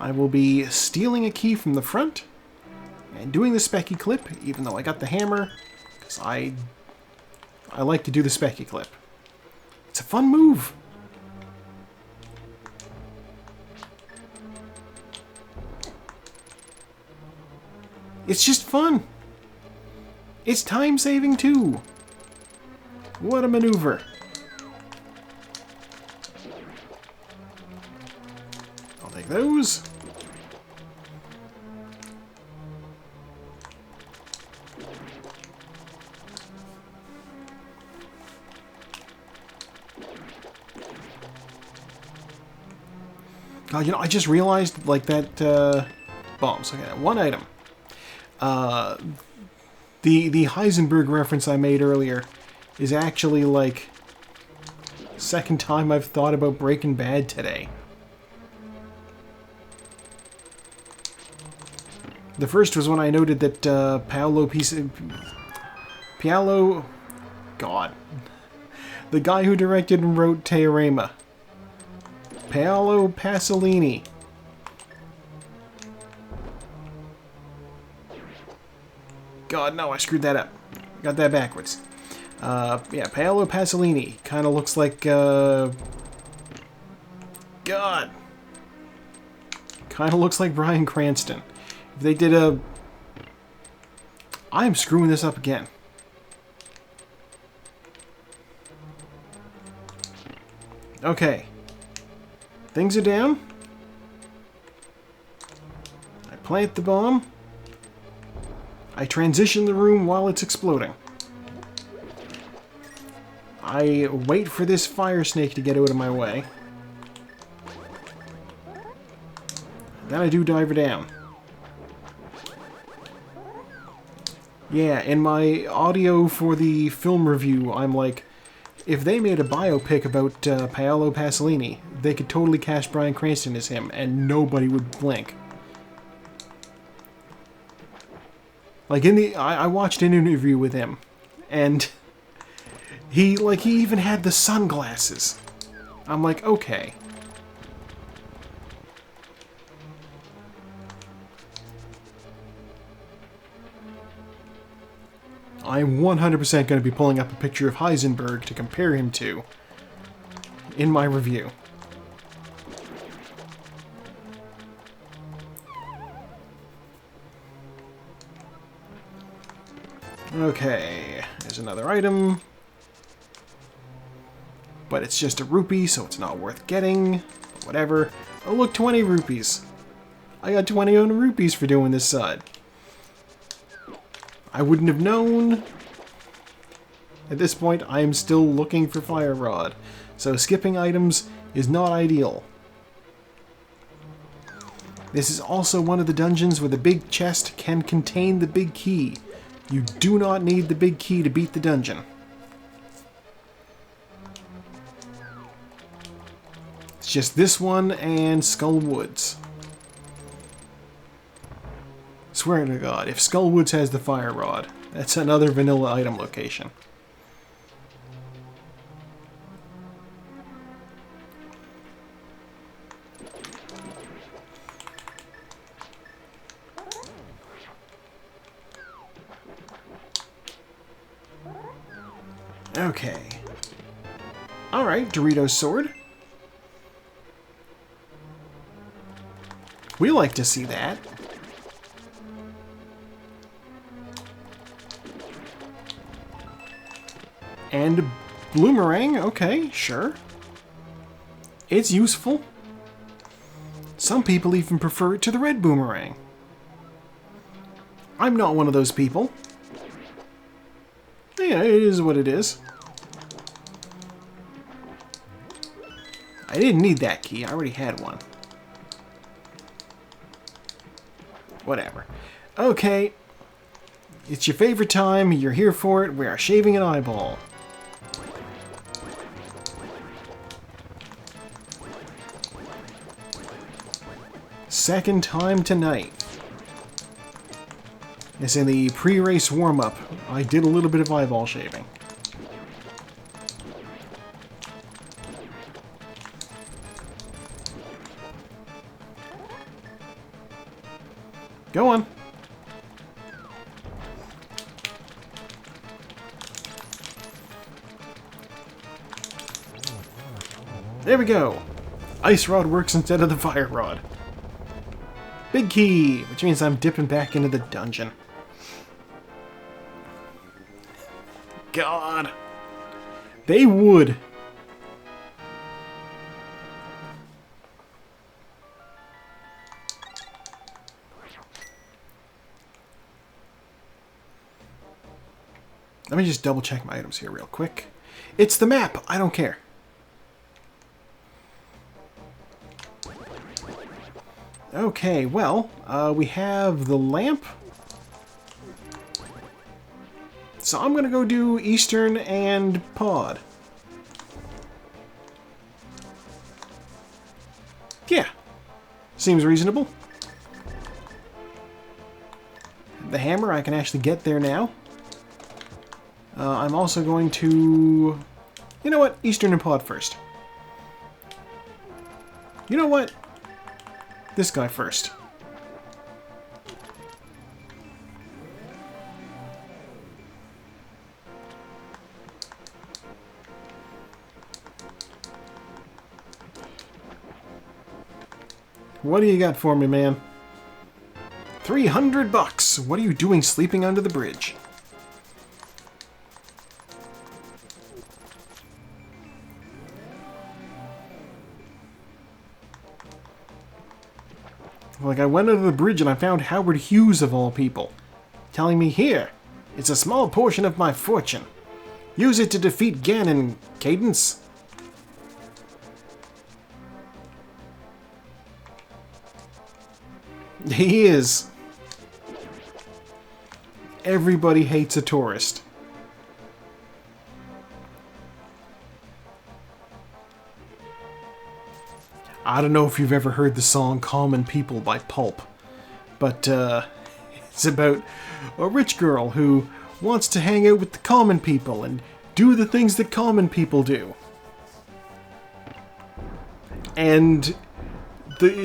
I will be stealing a key from the front and doing the specky clip, even though I got the hammer, because I like to do the specky clip. It's a fun move. It's just fun. It's time-saving, too. What a maneuver. I'll take those. God, you know, I just realized, like, that, bombs. Okay, one item. The Heisenberg reference I made earlier is actually, like, second time I've thought about Breaking Bad today. The first was when I noted that, Paolo... God. The guy who directed and wrote Teorema. Paolo Pasolini. God, no, I screwed that up. Got that backwards. Yeah, Paolo Pasolini. Kind of looks like, God. Kind of looks like Bryan Cranston. If they did a... I'm screwing this up again. Okay. Things are down. I plant the bomb. I transition the room while it's exploding. I wait for this fire snake to get out of my way. Then I do dive her down. Yeah, in my audio for the film review, I'm like, if they made a biopic about Paolo Pasolini, they could totally cast Bryan Cranston as him, and nobody would blink. Like, I watched an interview with him, and he even had the sunglasses. I'm like, okay. I'm 100% going to be pulling up a picture of Heisenberg to compare him to in my review. Okay, there's another item. But it's just a rupee, so it's not worth getting. Whatever. Oh look, 20 rupees. I got 20 rupees for doing this side. I wouldn't have known. At this point, I am still looking for Fire Rod. So skipping items is not ideal. This is also one of the dungeons where the big chest can contain the big key. You do not need the big key to beat the dungeon. It's just this one and Skull Woods. Swear to God, if Skull Woods has the Fire Rod, that's another vanilla item location. Okay. Alright, Doritos sword. We like to see that. And Bloomerang, okay, sure. It's useful. Some people even prefer it to the red boomerang. I'm not one of those people. Yeah, it is what it is. I didn't need that key, I already had one. Whatever. Okay. It's your favorite time, you're here for it, we are shaving an eyeball. Second time tonight. As in the pre-race warm-up, I did a little bit of eyeball shaving. Go on. There we go. Ice rod works instead of the fire rod. Big key, which means I'm dipping back into the dungeon. God. They would. Let me just double check my items here real quick. It's the map. I don't care. Okay, well, we have the lamp. So I'm going to go do Eastern and Pod. Yeah. Seems reasonable. The hammer, I can actually get there now. I'm also going to... You know what? Eastern and Pod first. You know what? This guy first. What do you got for me, man? 300 bucks! What are you doing sleeping under the bridge? Like, I went under the bridge and I found Howard Hughes, of all people, telling me, "Here, it's a small portion of my fortune. Use it to defeat Ganon, Cadence." He is. Everybody hates a tourist. I don't know if you've ever heard the song Common People by Pulp, but it's about a rich girl who wants to hang out with the common people and do the things that common people do. And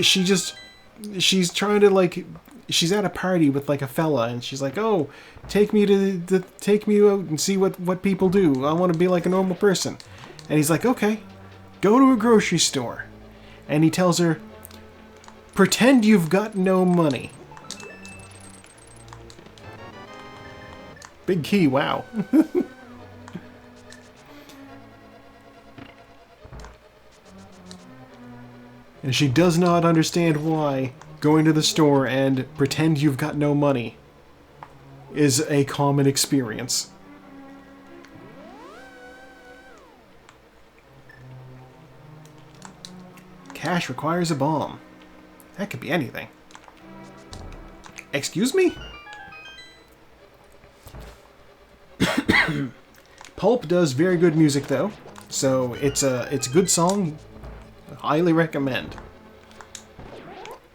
she's trying to, like, she's at a party with, like, a fella, and she's like, "Oh, take me out and see what people do. I want to be like a normal person." And he's like, "Okay, go to a grocery store." And he tells her, "Pretend you've got no money." Big key, wow. And she does not understand why going to the store and pretend you've got no money is a common experience. Cash requires a bomb. That could be anything. Excuse me? Pulp does very good music, though, so it's a good song. Highly recommend.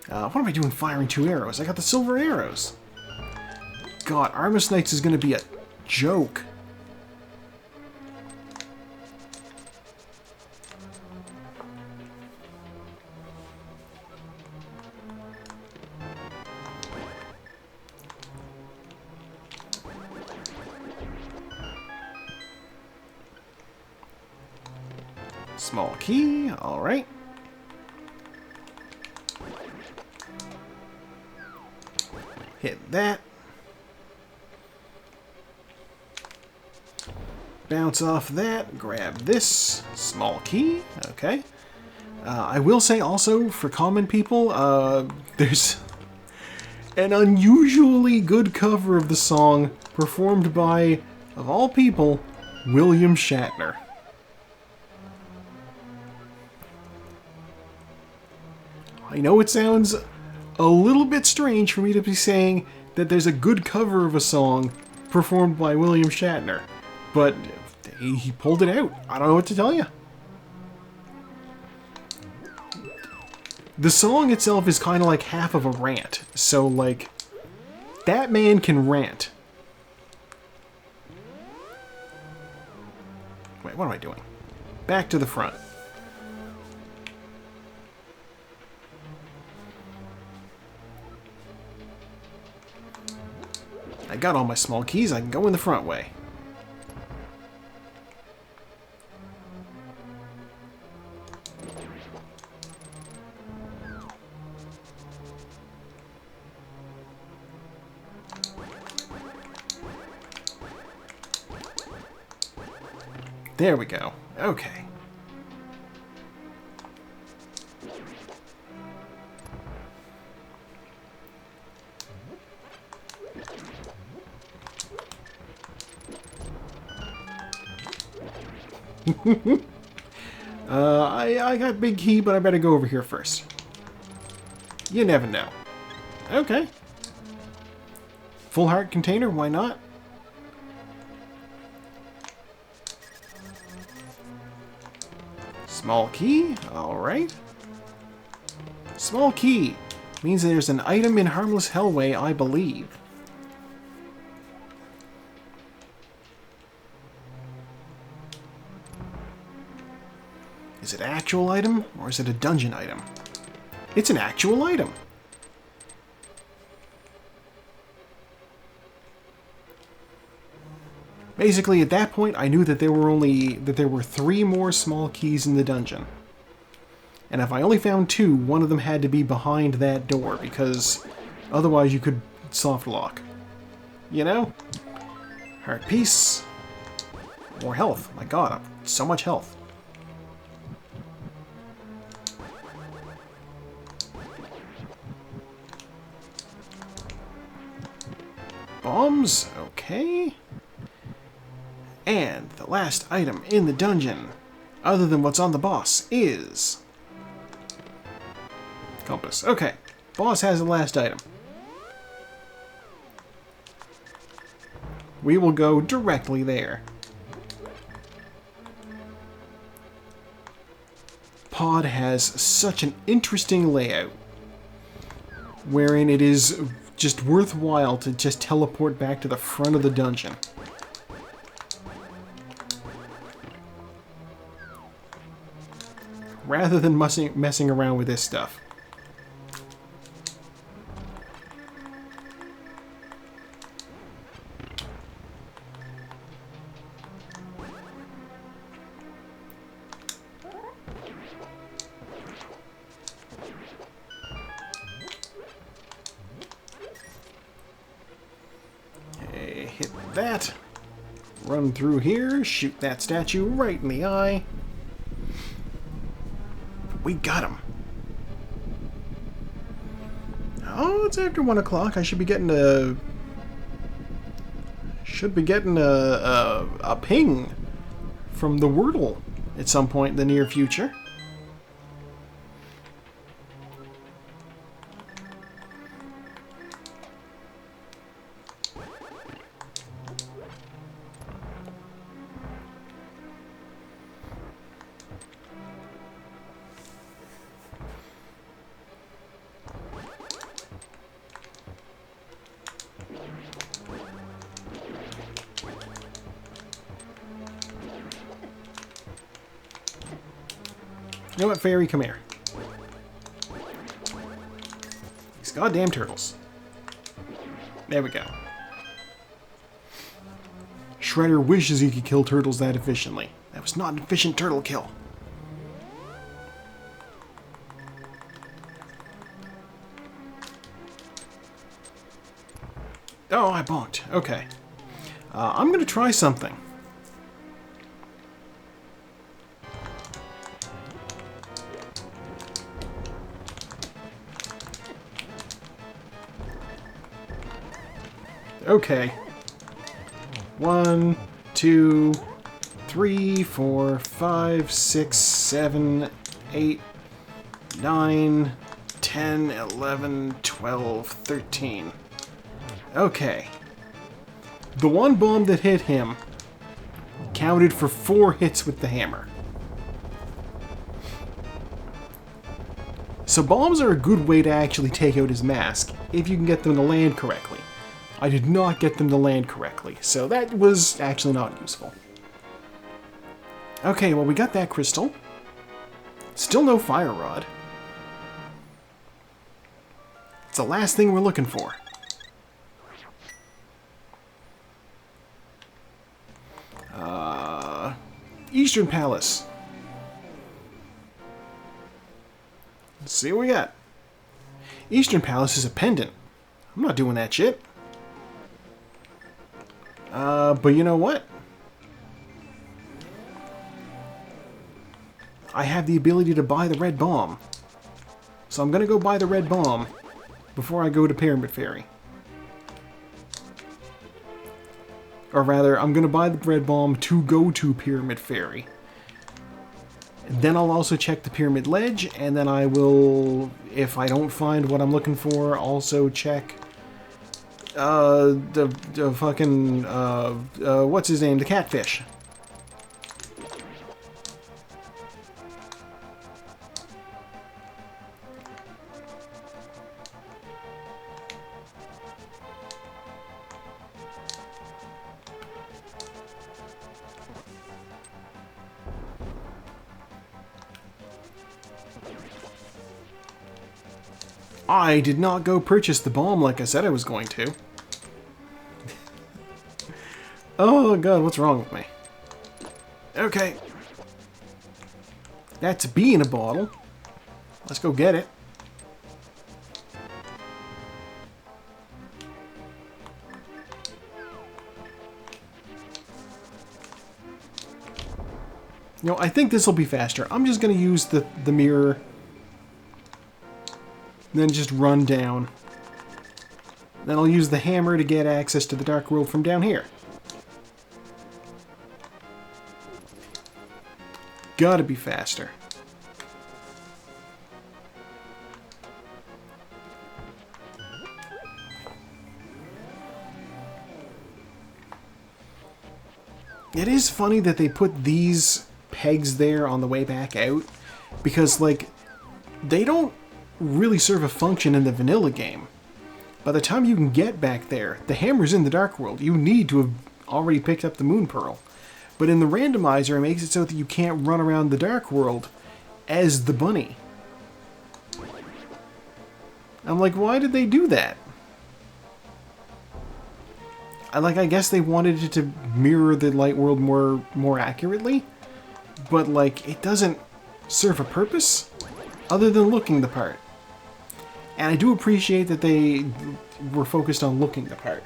What am I doing firing 2 arrows? I got the silver arrows. God, Armus Knights is going to be a joke. Small key, alright. Hit that. Bounce off that, grab this. Small key, okay. I will say also, for common people, there's an unusually good cover of the song performed by, of all people, William Shatner. I know it sounds a little bit strange for me to be saying that there's a good cover of a song performed by William Shatner, but he pulled it out. I don't know what to tell you. The song itself is kind of like half of a rant. So, like, that man can rant. Wait, what am I doing? Back to the front. I got all my small keys. I can go in the front way. There we go. Okay. I got big key, but I better go over here first. You never know. Okay. Full heart container, why not? Small key, alright. Small key means there's an item in Harmless Hellway, I believe. Is it an actual item, or is it a dungeon item? It's an actual item! Basically, at that point, I knew that there were 3 more small keys in the dungeon. And if I only found 2, one of them had to be behind that door, because otherwise you could soft lock. You know? Heart piece. More health. My god, so much health. Bombs, okay. And the last item in the dungeon, other than what's on the boss, is... compass. Okay, boss has the last item. We will go directly there. Pod has such an interesting layout, wherein it is just worthwhile to just teleport back to the front of the dungeon. Rather than messing around with this stuff. Okay, hit that. Run through here, shoot that statue right in the eye. We got him. Oh, it's after 1 o'clock. I should be getting a ping from the Wordle at some point in the near future. You know what, fairy, come here. These goddamn turtles. There we go. Shredder wishes he could kill turtles that efficiently. That was not an efficient turtle kill. Oh, I bonked. Okay. I'm gonna try something. Okay. 1, 2, 3, 4, 5, 6, 7, 8, 9, 10, 11, 12, 13. Okay. The one bomb that hit him counted for 4 hits with the hammer. So bombs are a good way to actually take out his mask, if you can get them to land correctly. I did not get them to land correctly, so that was actually not useful. Okay, well we got that crystal. Still no fire rod. It's the last thing we're looking for. Eastern Palace. Let's see what we got. Eastern Palace is a pendant. I'm not doing that shit. But you know what? I have the ability to buy the red bomb. So I'm gonna go buy the red bomb before I go to Pyramid Fairy. Or rather, I'm gonna buy the red bomb to go to Pyramid Fairy. And then I'll also check the Pyramid Ledge, and then I will, if I don't find what I'm looking for, also check the fucking, what's his name? The catfish. I did not go purchase the bomb like I said I was going to. Oh god, what's wrong with me? Okay. That's a bee in a bottle. Let's go get it. You know, I think this will be faster. I'm just going to use the mirror. Then just run down. Then I'll use the hammer to get access to the Dark World from down here. Gotta be faster. It is funny that they put these pegs there on the way back out, because, like, they don't really serve a function in the vanilla game. By the time you can get back there, the hammer's in the Dark World. You need to have already picked up the Moon Pearl. But in the randomizer, it makes it so that you can't run around the Dark World as the bunny. I'm like, why did they do that? I guess they wanted it to mirror the Light World more accurately, but, like, it doesn't serve a purpose other than looking the part. And I do appreciate that they were focused on looking the part.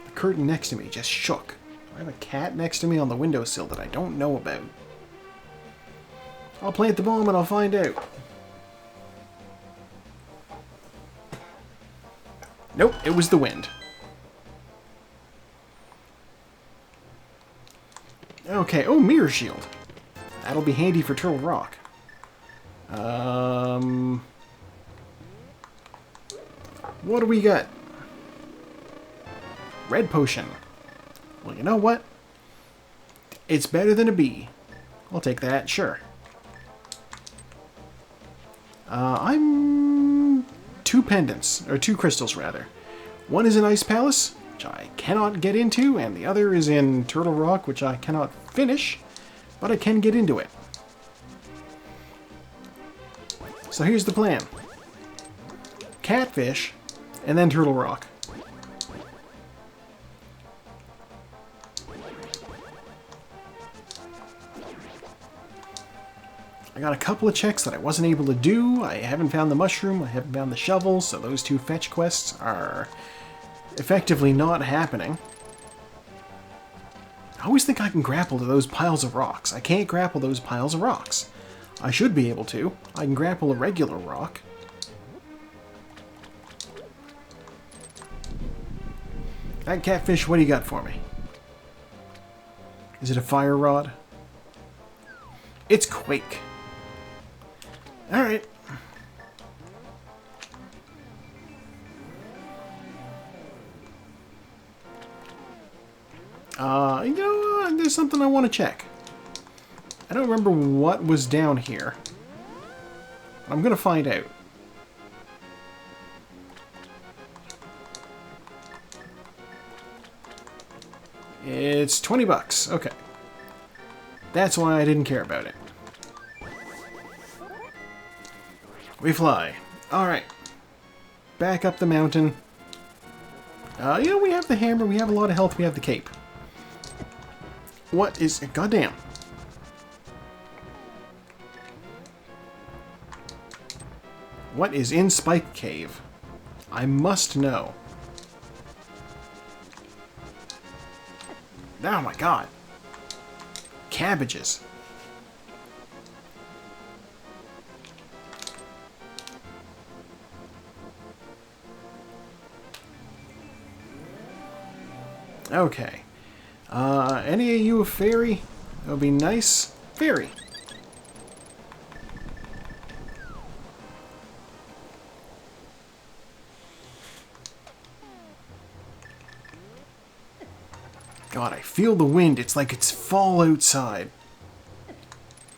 The curtain next to me just shook. I have a cat next to me on the windowsill that I don't know about. I'll plant the bomb and I'll find out. Nope, it was the wind. Okay, oh, mirror shield. That'll be handy for Turtle Rock. What do we got? Red potion. Well, you know what? It's better than a bee. I'll take that, sure. I'm two pendants, or two crystals rather. One is in Ice Palace, which I cannot get into, and the other is in Turtle Rock, which I cannot finish, but I can get into it. So here's the plan. Catfish, and then Turtle Rock. I got a couple of checks that I wasn't able to do. I haven't found the mushroom, I haven't found the shovel, so those two fetch quests are effectively not happening. I always think I can grapple to those piles of rocks. I can't grapple those piles of rocks. I should be able to. I can grapple a regular rock. That catfish, what do you got for me? Is it a fire rod? It's Quake. Alright. You know, there's something I want to check. I don't remember what was down here. I'm gonna find out. It's 20 bucks. Okay. That's why I didn't care about it. We fly. Alright. Back up the mountain. Yeah, we have the hammer, we have a lot of health, we have the cape. What is... Goddamn. What is in Spike Cave? I must know. Oh my god. Cabbages. Okay. Any of you a fairy? That would be nice. Fairy. God, I feel the wind. It's like it's fall outside.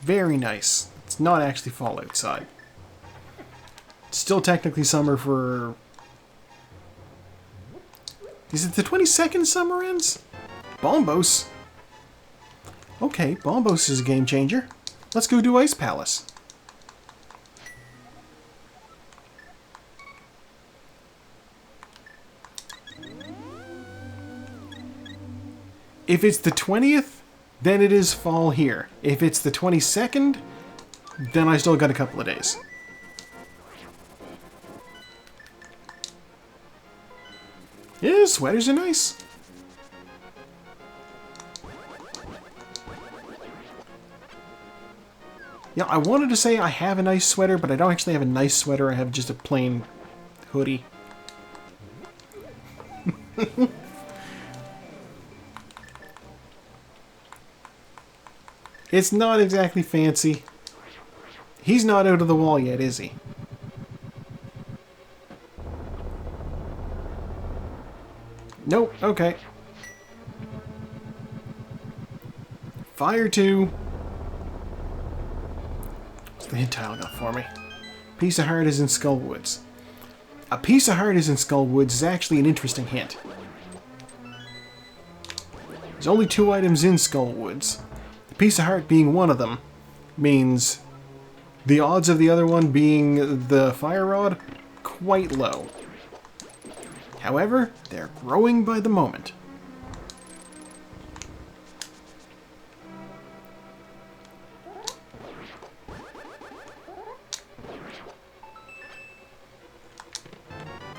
Very nice. It's not actually fall outside. It's still technically summer for... Is it the 22nd summer ends? Bombos. Okay, Bombos is a game changer. Let's go do Ice Palace. If it's the 20th, then it is fall here. If it's the 22nd, then I still got a couple of days. Yeah, sweaters are nice. Yeah, I wanted to say I have a nice sweater, but I don't actually have a nice sweater. I have just a plain hoodie. It's not exactly fancy. He's not out of the wall yet, is he? Nope, okay. Fire 2. What's the hint tile got for me? Piece of heart is in Skullwoods. A piece of heart is in Skullwoods is actually an interesting hint. There's only 2 items in Skullwoods. The piece of heart being one of them means the odds of the other one being the fire rod, quite low. However, they're growing by the moment.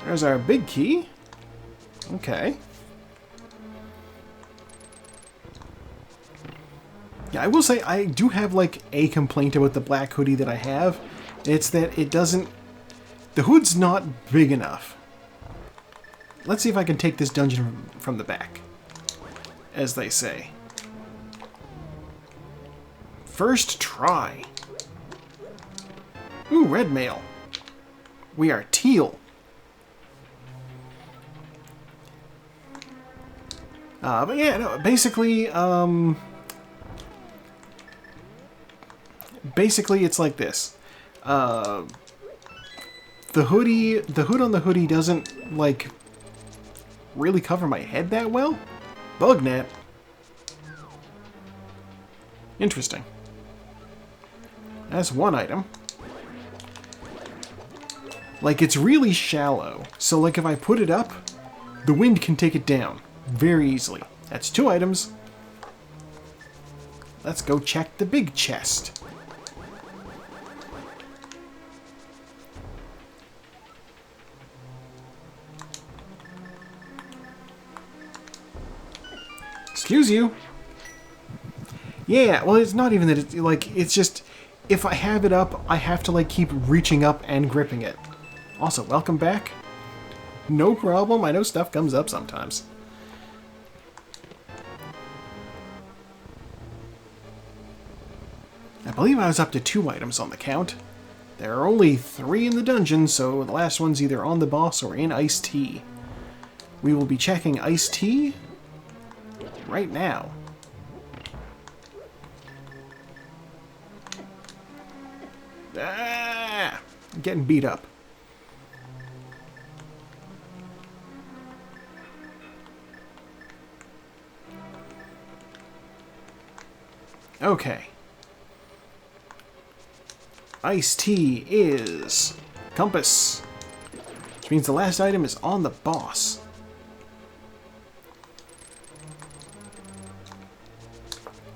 There's our big key. Okay. Yeah, I will say I do have like a complaint about the black hoodie that I have. It's that it doesn't... The hood's not big enough. Let's see if I can take this dungeon from the back, as they say. First try. Ooh, red mail. We are teal. But yeah, no, basically, basically it's like this. The hood on the hoodie doesn't, like, really cover my head that well. Bug net. Interesting. That's one item. Like, it's really shallow, so like if I put it up, the wind can take it down very easily. That's 2 items. Let's go check the big chest. Excuse you. Yeah, well, it's not even that it's like, it's just, if I have it up, I have to like keep reaching up and gripping it. Also, welcome back. No problem, I know stuff comes up sometimes. I believe I was up to 2 items on the count. There are only 3 in the dungeon, so the last one's either on the boss or in Iced Tea. We will be checking Iced Tea right now. Ah! I'm getting beat up. Okay. Iced tea is compass, which means the last item is on the boss.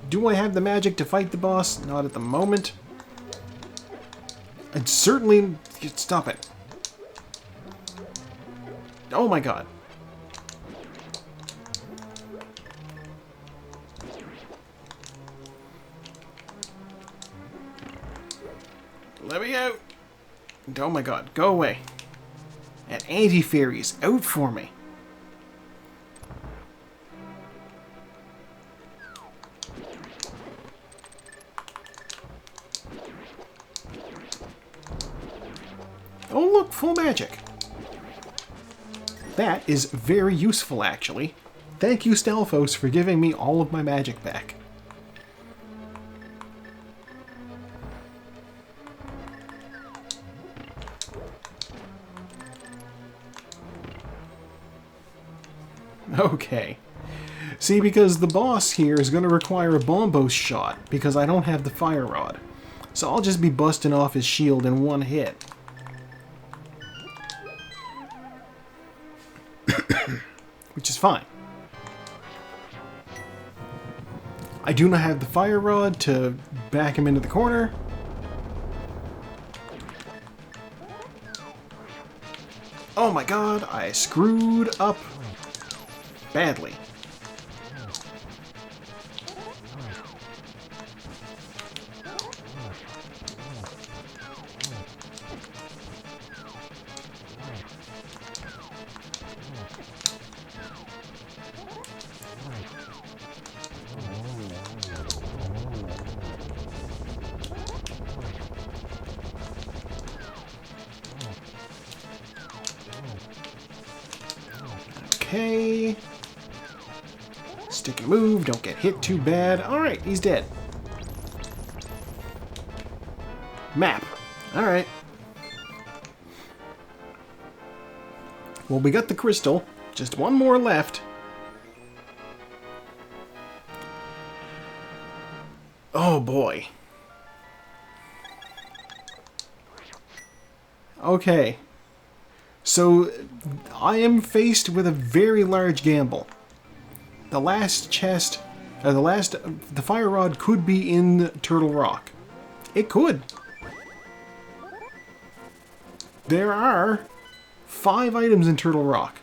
Do I have the magic to fight the boss? Not at the moment. I'd certainly... Stop it. Oh my god. Let me out. Oh my god, go away. And anti-fairies, out for me. Oh look, full magic. That is very useful, actually. Thank you, Stalfos, for giving me all of my magic back. Okay. See, because the boss here is going to require a Bombos shot, because I don't have the Fire Rod. So I'll just be busting off his shield in one hit. Which is fine. I do not have the Fire Rod to back him into the corner. Oh my god, I screwed up badly. Okay. Stick and move, don't get hit too bad. Alright, he's dead. Map. Alright. Well, we got the crystal. Just one more left. Oh boy. Okay. So, I am faced with a very large gamble. The last chest, the Fire Rod could be in Turtle Rock. It could. There are 5 items in Turtle Rock.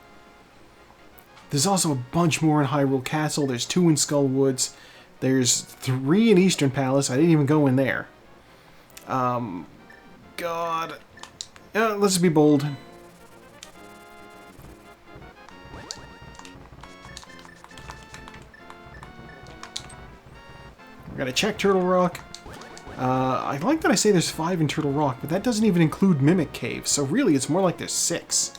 There's also a bunch more in Hyrule Castle. There's 2 in Skull Woods. There's 3 in Eastern Palace. I didn't even go in there. God. Let's be bold. We're gonna check Turtle Rock. I like that I say there's 5 in Turtle Rock, but that doesn't even include Mimic Cave, so really it's more like there's 6.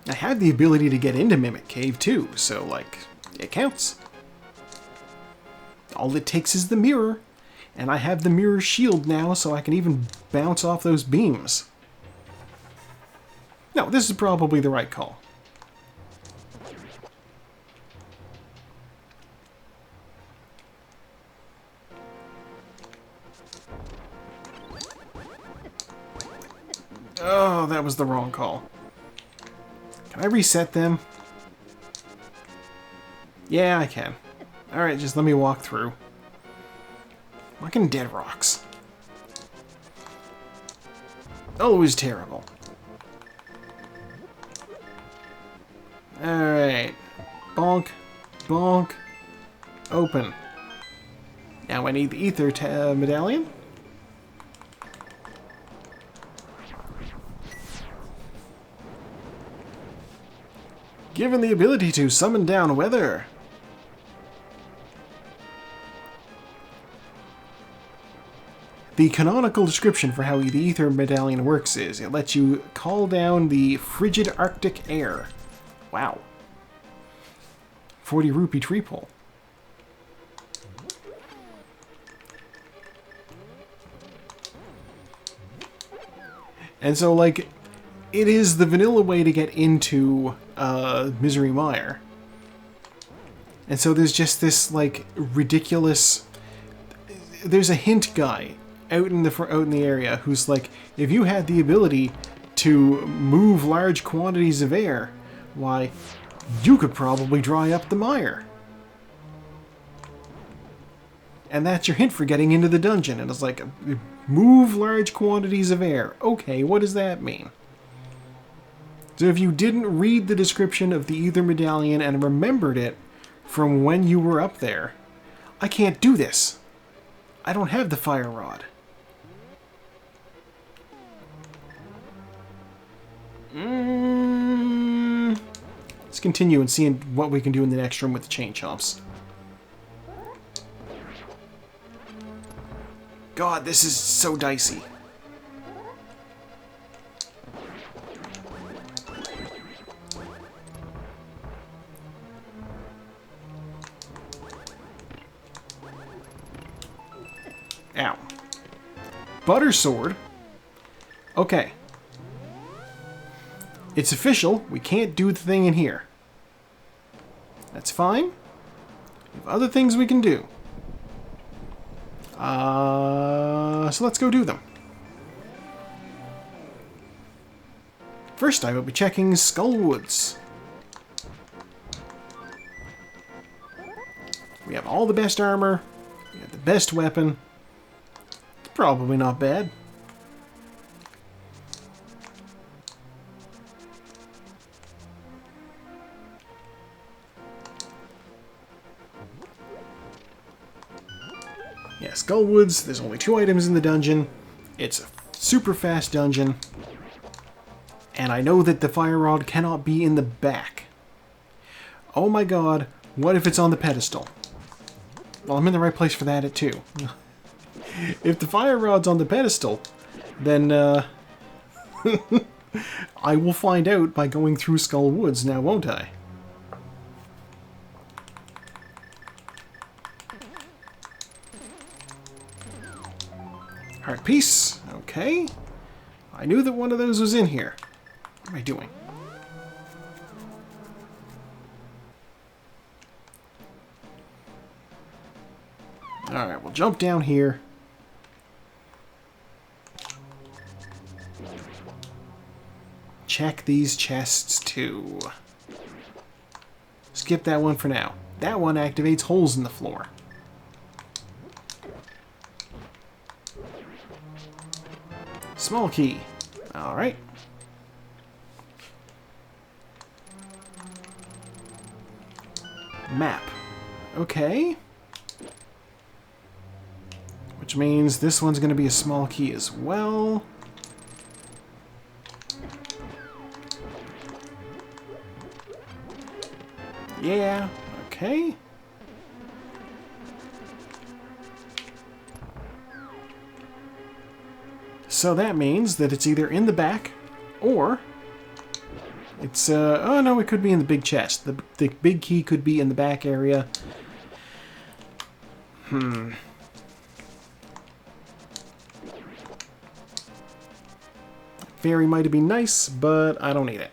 I have the ability to get into Mimic Cave too, so like, it counts. All it takes is the mirror, and I have the mirror shield now, so I can even bounce off those beams. No, this is probably the right call. Oh, that was the wrong call. Can I reset them? Yeah, I can. Alright, just let me walk through. Fucking dead rocks. Always terrible. Alright. Bonk. Bonk. Open. Now I need the ether medallion. Given the ability to summon down weather. The canonical description for how the Ether Medallion works is, it lets you call down the frigid Arctic air. Wow. 40 rupee tree pole. And so, like, it is the vanilla way to get into Misery Mire. And so there's just this, like, ridiculous... There's a hint guy out in the area who's like, if you had the ability to move large quantities of air, why, you could probably dry up the mire. And that's your hint for getting into the dungeon. And it's like, move large quantities of air. Okay, what does that mean? So if you didn't read the description of the Ether Medallion and remembered it from when you were up there, I can't do this. I don't have the fire rod. Let's continue and see what we can do in the next room with the chain chomps. God, this is so dicey. Ow. Butter sword? Okay. It's official. We can't do the thing in here. That's fine. We have other things we can do. So let's go do them. First, I will be checking Skullwoods. We have all the best armor. We have the best weapon. It's probably not bad. Yeah, Skullwoods, there's only 2 items in the dungeon. It's a super fast dungeon. And I know that the fire rod cannot be in the back. Oh my god, what if it's on the pedestal? Well, I'm in the right place for that too. If the fire rod's on the pedestal, then I will find out by going through Skullwoods now, won't I? Heart piece. Okay. I knew that one of those was in here. What am I doing? Alright, we'll jump down here. Check these chests too. Skip that one for now. That one activates holes in the floor. Small key. Alright. Map. Okay. Which means this one's going to be a small key as well. Yeah. Okay. So that means that it's either in the back, or it's, oh no, it could be in the big chest. The big key could be in the back area. Fairy might have been nice, but I don't need it.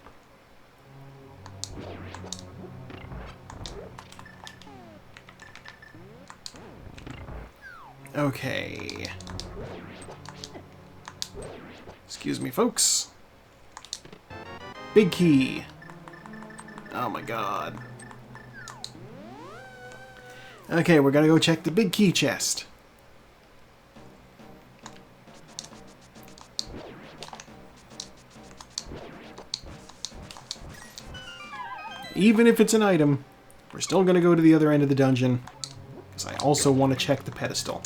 Okay. Excuse me, folks. Big key. Oh my god. Okay, we're gonna go check the big key chest. Even if it's an item, we're still gonna go to the other end of the dungeon, because I also want to check the pedestal.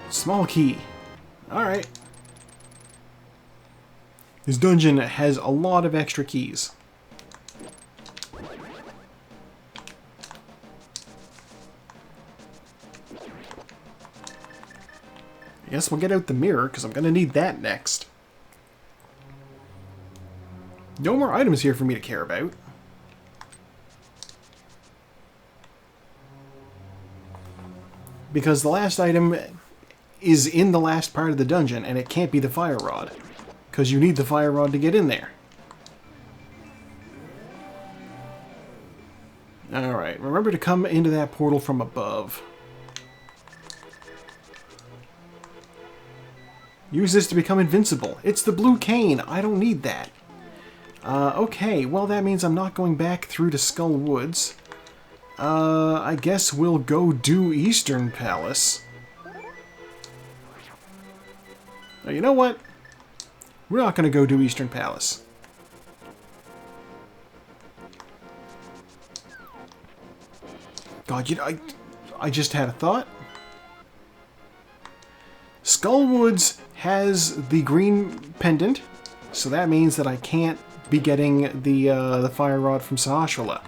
Small key. Alright. This dungeon has a lot of extra keys. I guess we'll get out the mirror, because I'm going to need that next. No more items here for me to care about. Because the last item is in the last part of the dungeon, and it can't be the fire rod. Because you need the fire rod to get in there. Alright, remember to come into that portal from above. Use this to become invincible. It's the blue cane. I don't need that. Okay, well that means I'm not going back through to Skull Woods. I guess we'll go do Eastern Palace. Now, you know what? We're not going to go do Eastern Palace. God, I just had a thought. Skull Woods has the green pendant, so that means that I can't be getting the fire rod from Sahasrahla.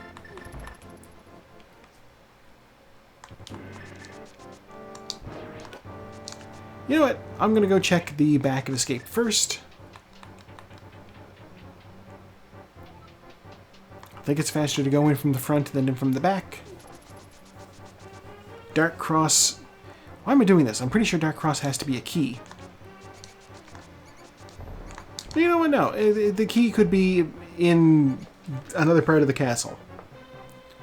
You know what? I'm gonna go check the back of Escape first. I think it's faster to go in from the front than from the back. Dark Cross. Why am I doing this? I'm pretty sure Dark Cross has to be a key. But you know what? No. The key could be in another part of the castle.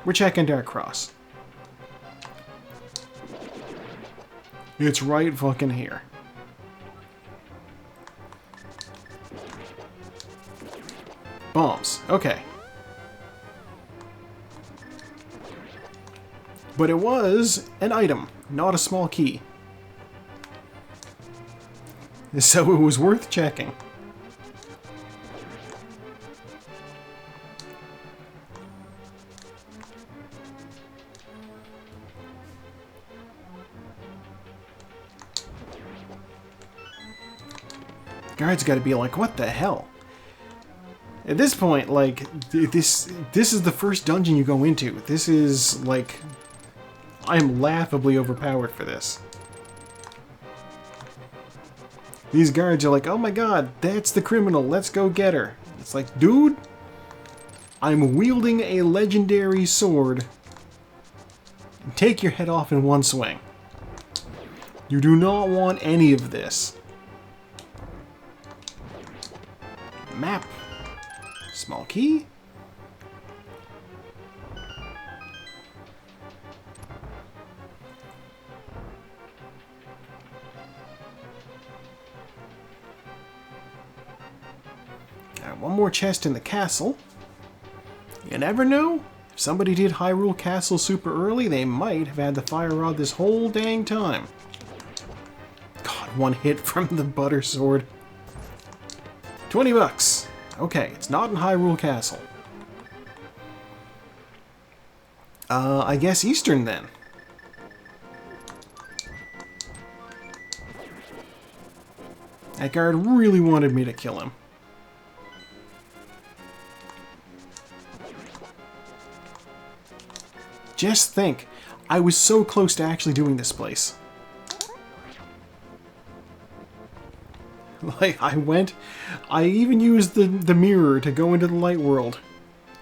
We're checking Dark Cross. It's right fucking here. Bombs. Okay. But it was an item, not a small key. So it was worth checking. Guards gotta be like, what the hell? At this point, like, this is the first dungeon you go into. This is, like, I'm laughably overpowered for this. These guards are like, oh my god, that's the criminal, let's go get her. It's like, dude, I'm wielding a legendary sword. Take your head off in one swing. You do not want any of this. Map. Small key. One more chest in the castle. You never know. If somebody did Hyrule Castle super early, they might have had the fire rod this whole dang time. God, one hit from the butter sword. 20 bucks. Okay, it's not in Hyrule Castle. I guess Eastern then. That guard really wanted me to kill him. Just think, I was so close to actually doing this place. Like, I even used the mirror to go into the light world.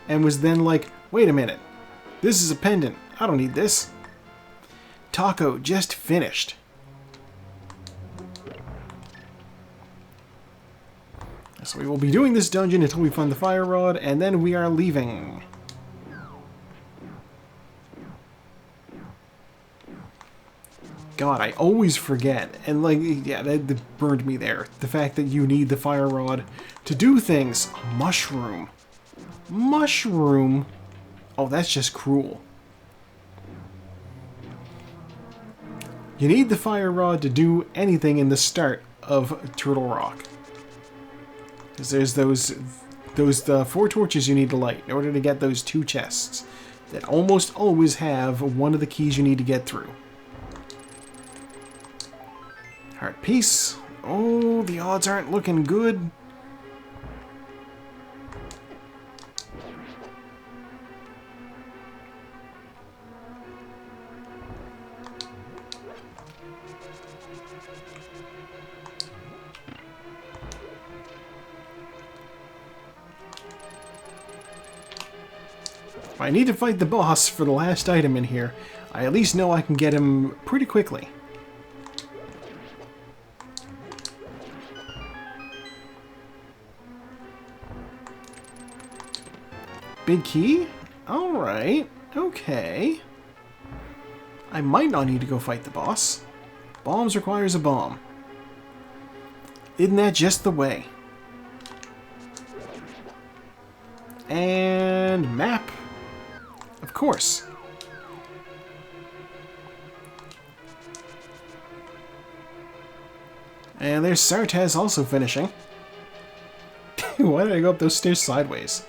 And was then like, wait a minute. This is a pendant. I don't need this. Taco just finished. So we will be doing this dungeon until we find the fire rod, and then we are leaving. God, I always forget. And like, yeah, that burned me there. The fact that you need the fire rod to do things. A mushroom. Mushroom? Oh, that's just cruel. You need the fire rod to do anything in the start of Turtle Rock. Because there's those 4 torches you need to light in order to get those 2 chests that almost always have one of the keys you need to get through. Heart piece. Oh, the odds aren't looking good. I need to fight the boss for the last item in here, I at least know I can get him pretty quickly. Big key? Alright, okay. I might not need to go fight the boss. Bombs requires a bomb. Isn't that just the way? And map. Of course. And there's Sartez also finishing. Why did I go up those stairs sideways?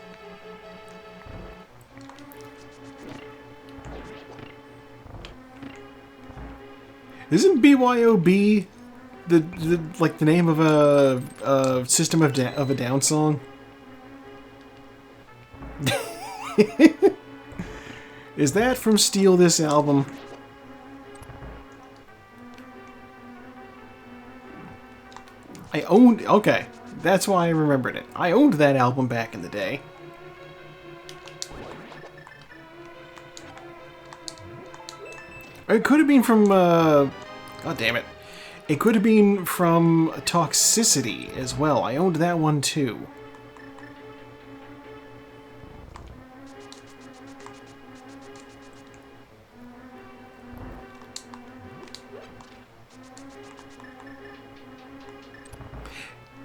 Isn't BYOB the like the name of a System of a Down song? Is that from Steal This Album? I owned... Okay, that's why I remembered it. I owned that album back in the day. It could have been from... God damn it. It could have been from Toxicity as well. I owned that one too.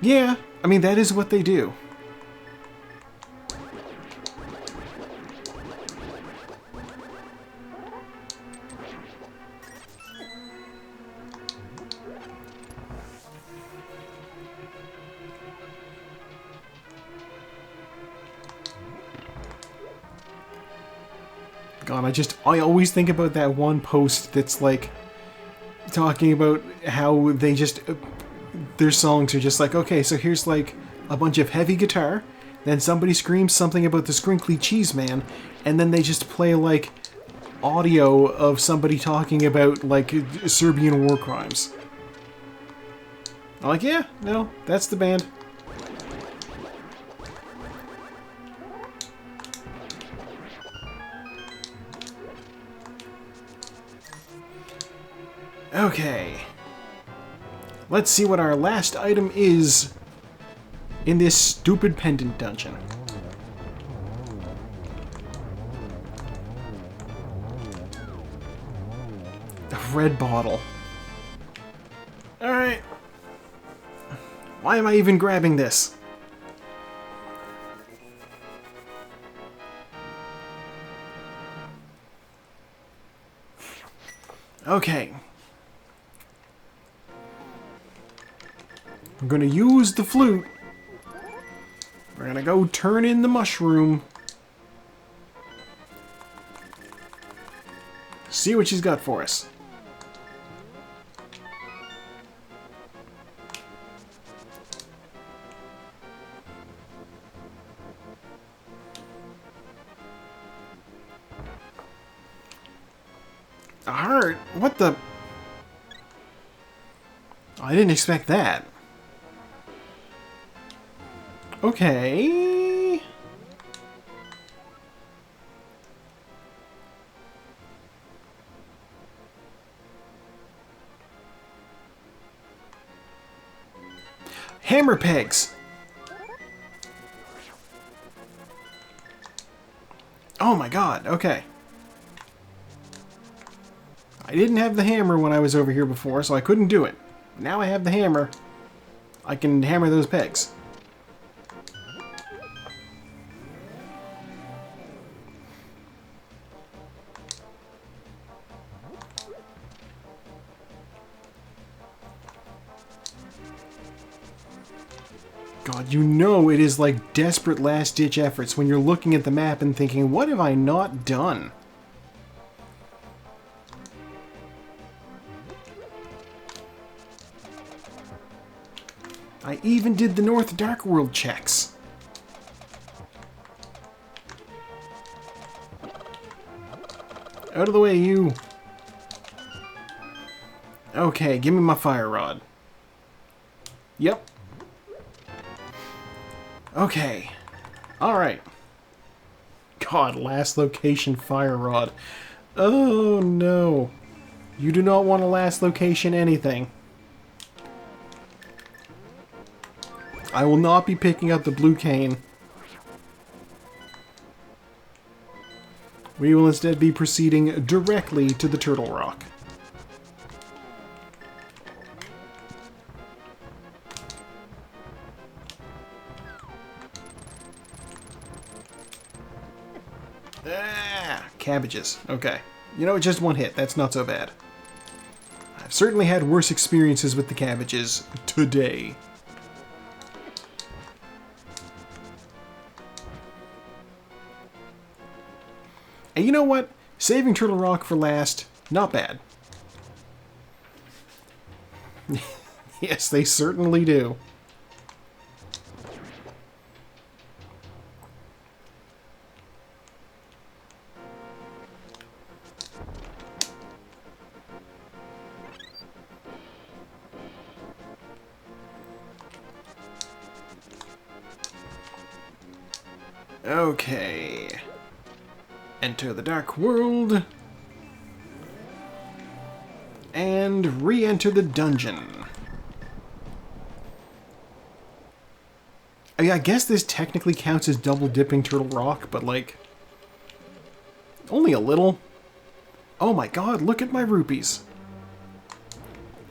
Yeah, I mean, that is what they do. God, I always think about that one post that's like talking about how they just... their songs are just like, okay, so here's like a bunch of heavy guitar, then somebody screams something about the Scrinkly Cheese Man, and then they just play like audio of somebody talking about like Serbian war crimes. I'm like, yeah, no, that's the band. Okay. Let's see what our last item is in this stupid pendant dungeon. A red bottle. Alright. Why am I even grabbing this? Okay. I'm gonna use the flute. We're gonna go turn in the mushroom. See what she's got for us. A heart? What the... I didn't expect that. Okay. Hammer pegs. Oh my god, okay. I didn't have the hammer when I was over here before, so I couldn't do it. Now I have the hammer. I can hammer those pegs. God, you know it is like desperate last-ditch efforts when you're looking at the map and thinking, what have I not done? I even did the North Dark World checks. Out of the way, you. Okay, give me my fire rod. Yep. Okay. Alright. God, last location fire rod. Oh no. You do not want a last location anything. I will not be picking up the blue cane. We will instead be proceeding directly to the Turtle Rock. Ah, cabbages. Okay. You know, just one hit. That's not so bad. I've certainly had worse experiences with the cabbages today. And you know what? Saving Turtle Rock for last, not bad. Yes, they certainly do. Okay. Enter the Dark World. And re-enter the dungeon. I guess this technically counts as double-dipping Turtle Rock, but like... only a little. Oh my god, look at my rupees.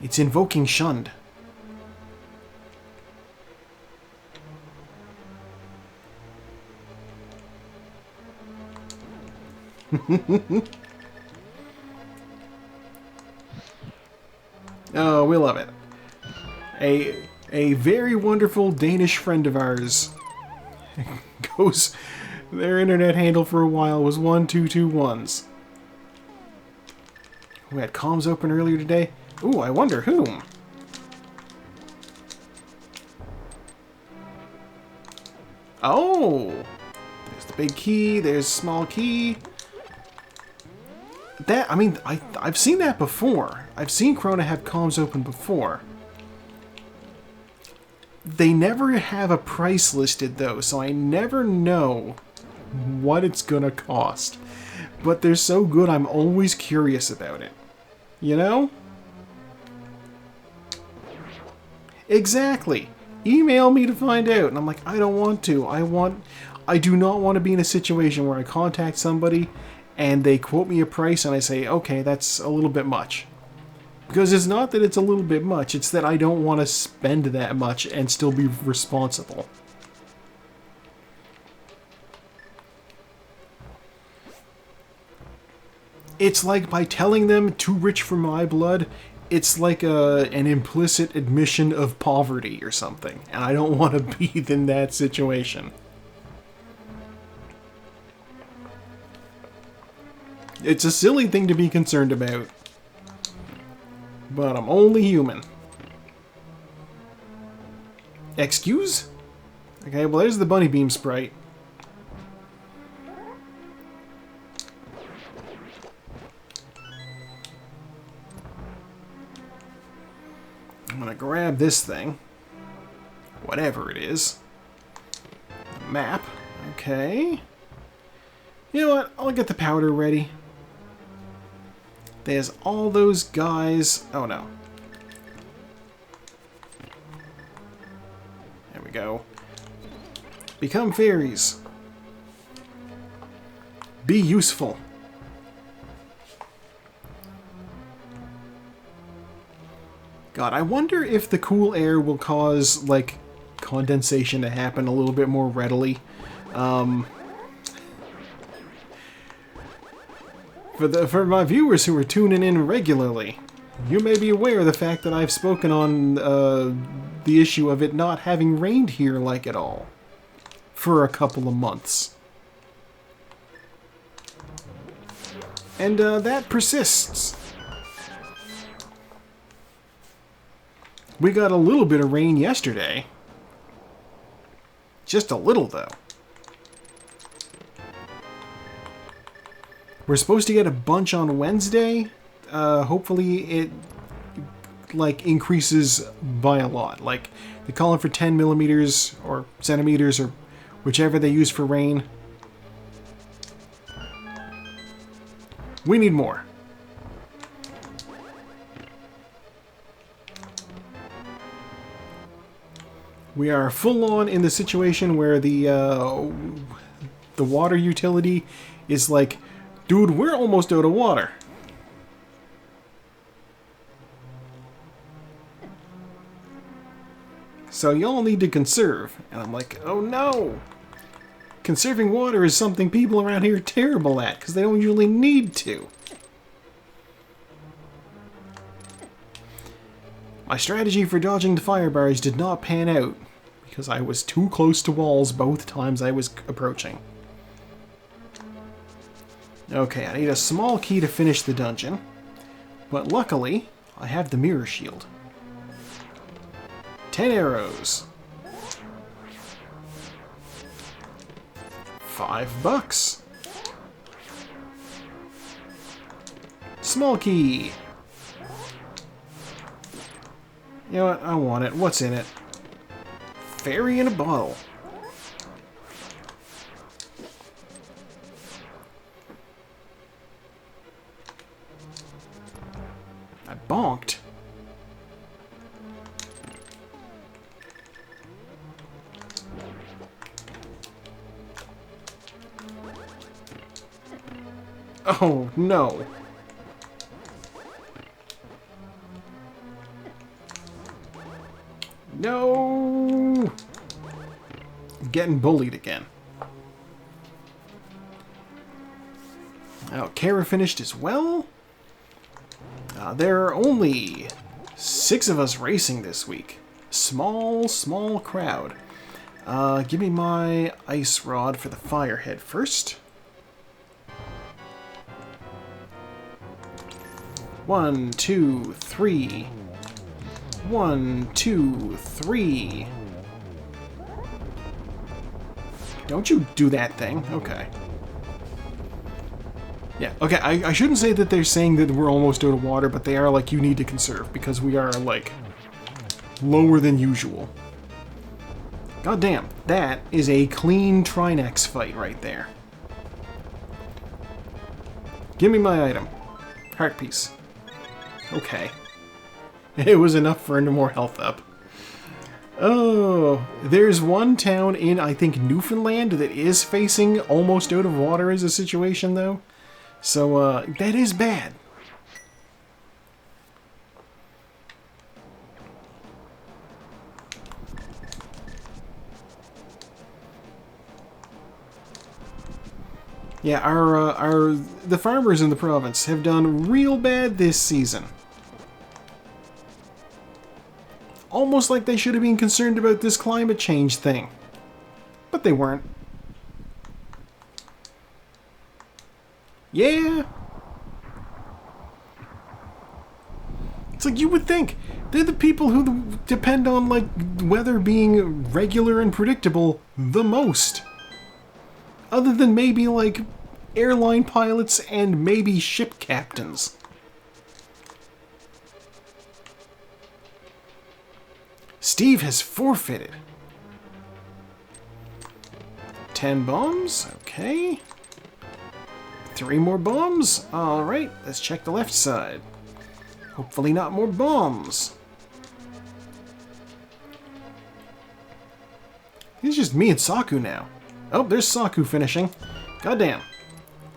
It's invoking Shunned. Oh, we love it. A very wonderful Danish friend of ours goes... their internet handle for a while was 1221s. We had comms open earlier today. Ooh, I wonder whom. Oh! There's the big key, there's small key. That, I mean, I've seen that before. I've seen Krona have comms open before. They never have a price listed, though, so I never know what it's gonna cost. But they're so good, I'm always curious about it. You know? Exactly. Email me to find out. And I'm like, I don't want to. I do not want to be in a situation where I contact somebody and they quote me a price and I say, okay, that's a little bit much. Because it's not that it's a little bit much, it's that I don't want to spend that much and still be responsible. It's like by telling them too rich for my blood, it's like an implicit admission of poverty or something. And I don't want to be in that situation. It's a silly thing to be concerned about. But I'm only human. Excuse? Okay, well there's the bunny beam sprite. I'm gonna grab this thing. Whatever it is. The map. Okay. You know what? I'll get the powder ready. There's all those guys. Oh no. There we go. Become fairies. Be useful. God, I wonder if the cool air will cause, like, condensation to happen a little bit more readily. For my viewers who are tuning in regularly, you may be aware of the fact that I've spoken on the issue of it not having rained here like at all for a couple of months. And that persists. We got a little bit of rain yesterday. Just a little, though. We're supposed to get a bunch on Wednesday. Hopefully it, like, increases by a lot. Like, they're calling for 10 millimeters or centimeters or whichever they use for rain. We need more. We are full on in the situation where the water utility is like, dude, we're almost out of water. So y'all need to conserve. And I'm like, oh no! Conserving water is something people around here are terrible at, because they don't usually need to. My strategy for dodging the fire bars did not pan out, because I was too close to walls both times I was approaching. Okay, I need a small key to finish the dungeon, but luckily, I have the mirror shield. 10 arrows. $5. Small key. You know what? I want it. What's in it? Fairy in a bottle. I bonked. Oh, no. No! I'm getting bullied again. Oh, Kara finished as well? There are only 6 of us racing this week. Small crowd. Give me my ice rod for the firehead first. 1, 2, 3. 1, 2, 3. Don't you do that thing. Okay. Yeah, okay, I shouldn't say that they're saying that we're almost out of water, but they are like, you need to conserve, because we are, like, lower than usual. God damn, that is a clean Trinex fight right there. Give me my item. Heart piece. Okay. It was enough for more health up. Oh, there's one town in, I think, Newfoundland that is facing almost out of water as a situation, though. So, that is bad. Yeah, the farmers in the province have done real bad this season. Almost like they should have been concerned about this climate change thing. But they weren't. Yeah. It's like you would think. They're the people who depend on, like, weather being regular and predictable the most. Other than maybe, like, airline pilots and maybe ship captains. Steve has forfeited. 10 bombs. Okay. 3 more bombs. Alright, let's check the left side. Hopefully not more bombs. It's just me and Saku now. Oh, there's Saku finishing. Goddamn.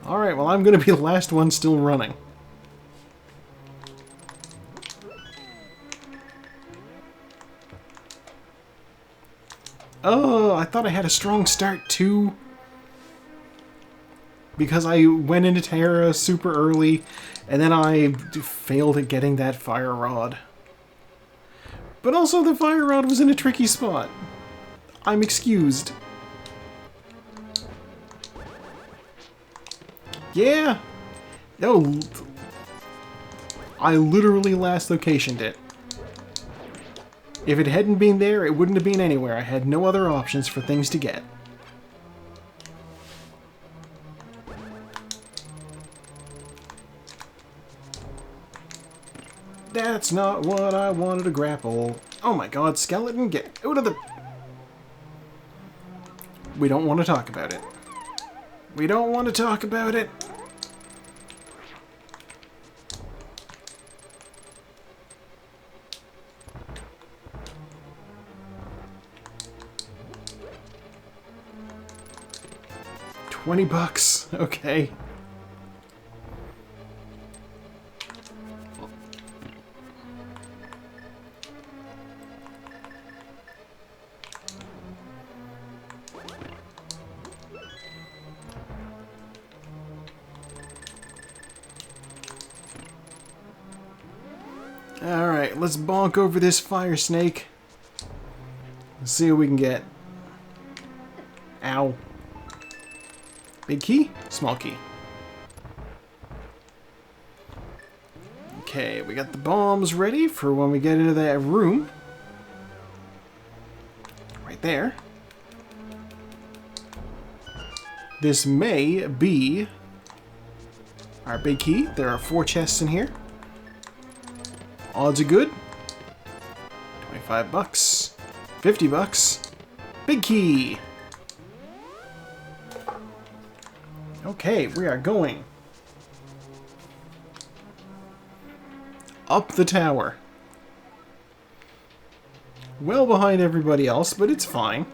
Alright, well I'm gonna be the last one still running. Oh, I thought I had a strong start too. Because I went into Terra super early, and then I failed at getting that fire rod. But also the fire rod was in a tricky spot. I'm excused. Yeah! No, I literally last locationed it. If it hadn't been there, it wouldn't have been anywhere. I had no other options for things to get. That's not what I wanted to grapple. Oh my god, skeleton, get out of the... We don't want to talk about it. We don't want to talk about it. $20. Okay. Alright, let's bonk over this fire snake. Let's see what we can get. Ow. Big key? Small key. Okay, we got the bombs ready for when we get into that room. Right there. This may be our big key. There are 4 chests in here. Odds are good. $25. $50. Big key. Okay, we are going up the tower. Well behind everybody else, but it's fine.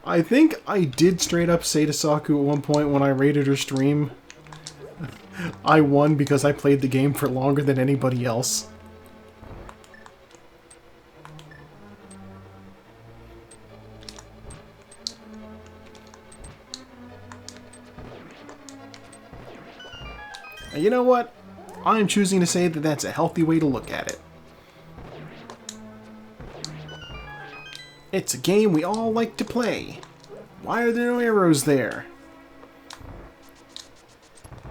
I think I did straight up say to Saku at one point when I rated her stream, I won because I played the game for longer than anybody else. And you know what? I'm choosing to say that that's a healthy way to look at it. It's a game we all like to play. Why are there no arrows there?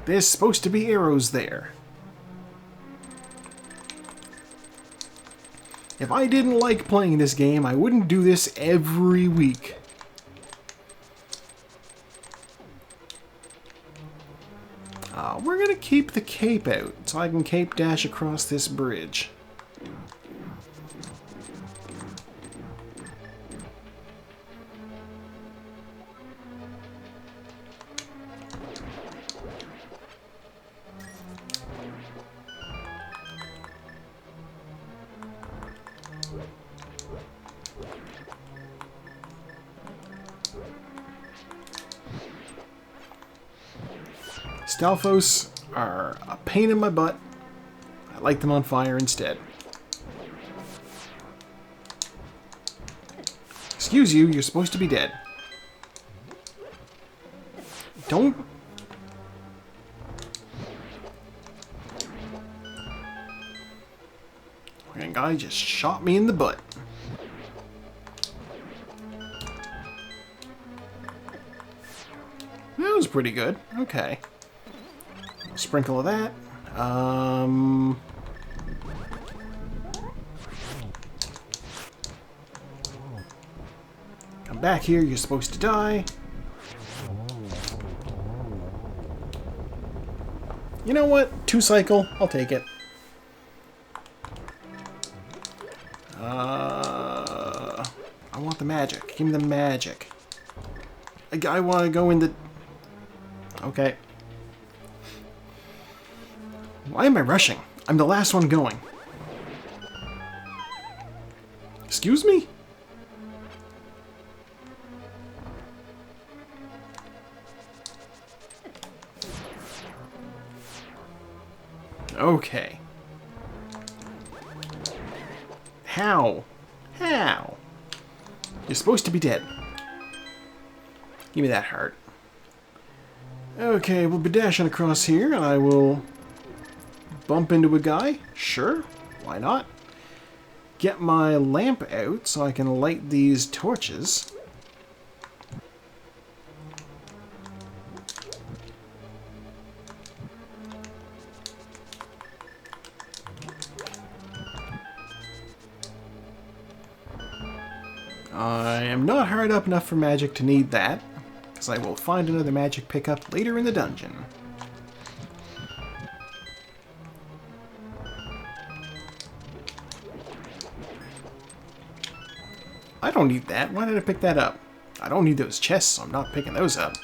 There's supposed to be arrows there. If I didn't like playing this game, I wouldn't do this every week. We're gonna keep the cape out, so I can cape dash across this bridge. Stalfos are a pain in my butt. I like them on fire instead. Excuse you, you're supposed to be dead. Don't... That guy just shot me in the butt. That was pretty good. Okay. Sprinkle of that. Come back here, you're supposed to die. You know what? 2 cycle, I'll take it. I want the magic. Give me the magic. I want to go in the... Okay. Why am I rushing? I'm the last one going. Excuse me? Okay. How? How? You're supposed to be dead. Give me that heart. Okay, we'll be dashing across here, and I will bump into a guy. Sure, why not? Get my lamp out so I can light these torches. I am not hard up enough for magic to need that, because I will find another magic pickup later in the dungeon. I don't need that. Why did I pick that up? I don't need those chests, so I'm not picking those up.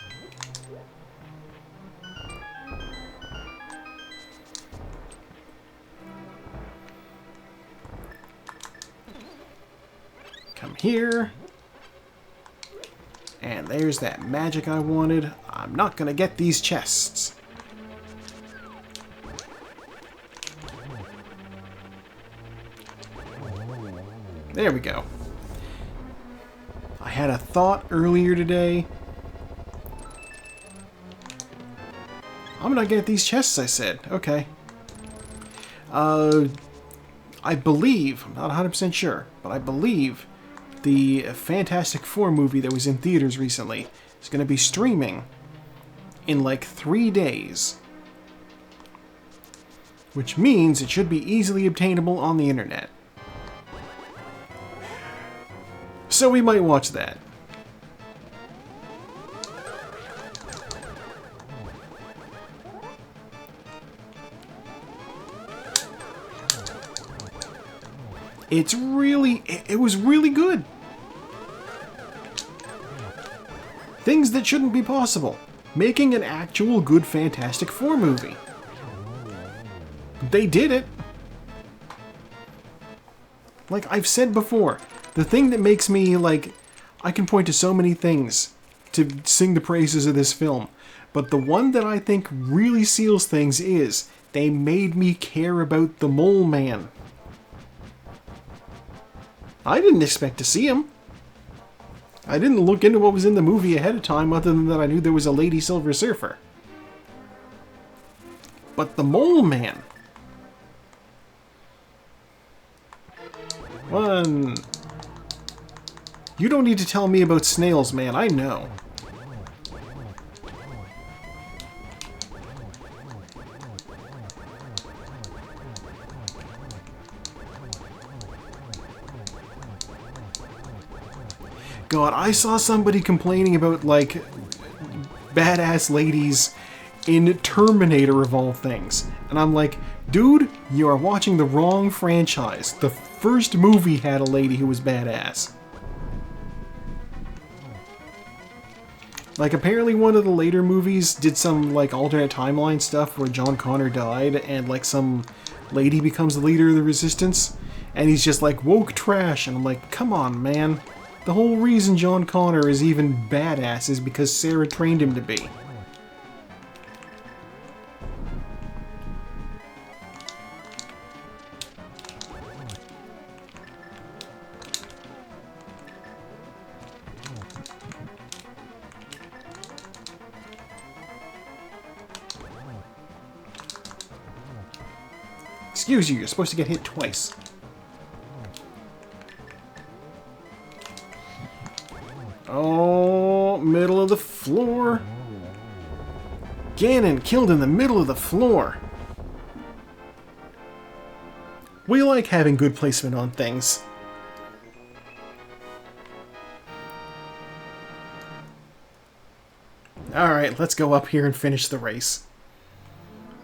here. And there's that magic I wanted. I'm not gonna get these chests. There we go. I had a thought earlier today. I'm gonna get these chests, I said. Okay. I believe, I'm not 100% sure, but I believe the Fantastic Four movie that was in theaters recently is going to be streaming in like 3 days. Which means it should be easily obtainable on the internet. So we might watch that. It was really good. Things that shouldn't be possible. Making an actual good Fantastic Four movie. They did it. Like I've said before, the thing that makes me, like, I can point to so many things to sing the praises of this film, but the one that I think really seals things is they made me care about the Mole Man. I didn't expect to see him. I didn't look into what was in the movie ahead of time other than that I knew there was a Lady Silver Surfer. But the Mole Man. One. You don't need to tell me about snails, man. I know. God, I saw somebody complaining about, like, badass ladies in Terminator of all things. And I'm like, dude, you are watching the wrong franchise. The first movie had a lady who was badass. Like, apparently one of the later movies did some, like, alternate timeline stuff where John Connor died and, like, some lady becomes the leader of the Resistance. And he's just like, woke trash. And I'm like, come on, man. The whole reason John Connor is even badass is because Sarah trained him to be. Excuse you, you're supposed to get hit twice. Oh, middle of the floor. Ganon killed in the middle of the floor. We like having good placement on things. Alright, let's go up here and finish the race.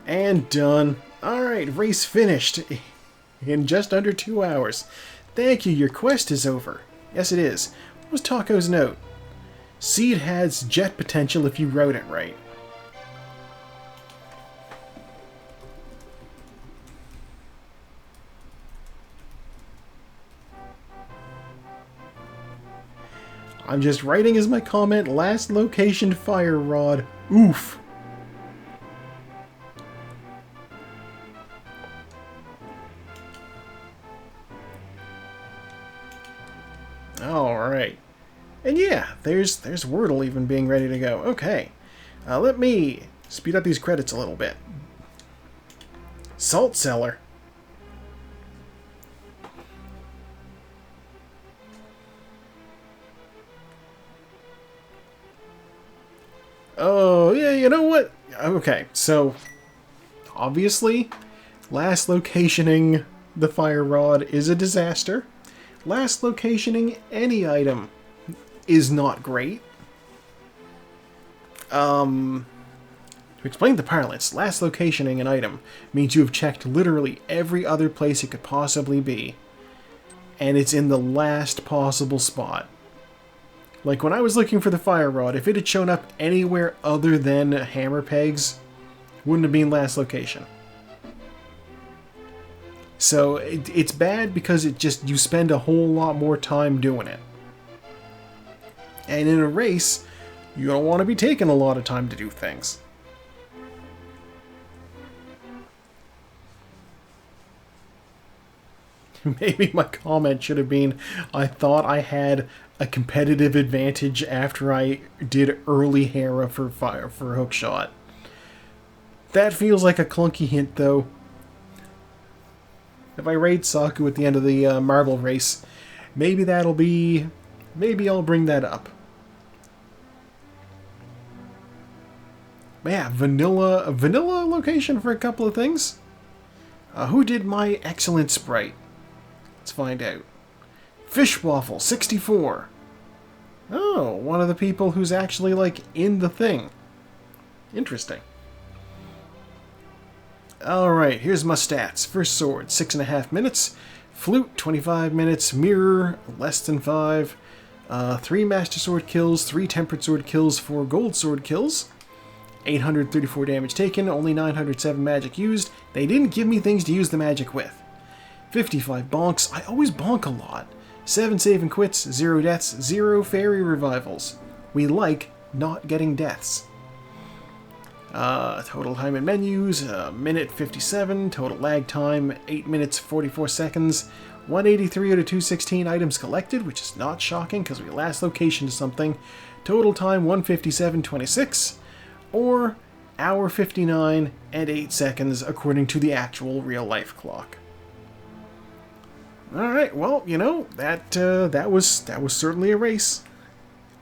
And done. Alright, race finished. In just under 2 hours. Thank you, your quest is over. Yes, it is. What was Taco's note? Seed has jet potential if you wrote it right. I'm just writing as my comment, last location fire rod. Oof. Alright. And yeah, there's Wordle even being ready to go. Okay. Let me speed up these credits a little bit. Salt Cellar. Oh, yeah, you know what? Okay, so obviously, last locationing the fire rod is a disaster. Last locationing any item is not great. To explain the parlance, last locationing an item means you have checked literally every other place it could possibly be, and it's in the last possible spot. Like when I was looking for the fire rod, if it had shown up anywhere other than hammer pegs, wouldn't have been last location. So it's bad because you spend a whole lot more time doing it. And in a race, you don't want to be taking a lot of time to do things. Maybe my comment should have been, I thought I had a competitive advantage after I did early Hera for hookshot. That feels like a clunky hint, though. If I raid Saku at the end of the marble race, maybe that'll be... Maybe I'll bring that up. Yeah, vanilla location for a couple of things. Who did my excellent sprite? Let's find out. Fishwaffle 64. Oh, one of the people who's actually, like, in the thing. Interesting. Alright, here's my stats. First sword, 6.5 minutes. Flute, 25 minutes. Mirror, less than 5. 3 Master Sword kills, 3 Tempered Sword kills, 4 Gold Sword kills. 834 damage taken, only 907 magic used. They didn't give me things to use the magic with. 55 bonks. I always bonk a lot. 7 save and quits, 0 deaths, 0 fairy revivals. We like not getting deaths. Total time in menus, minute 57. Total lag time, 8 minutes 44 seconds. 183 out of 216 items collected, which is not shocking because we last location to something. Total time 157.26, or hour 59 and 8 seconds according to the actual real life clock. Alright, well, you know, that was certainly a race.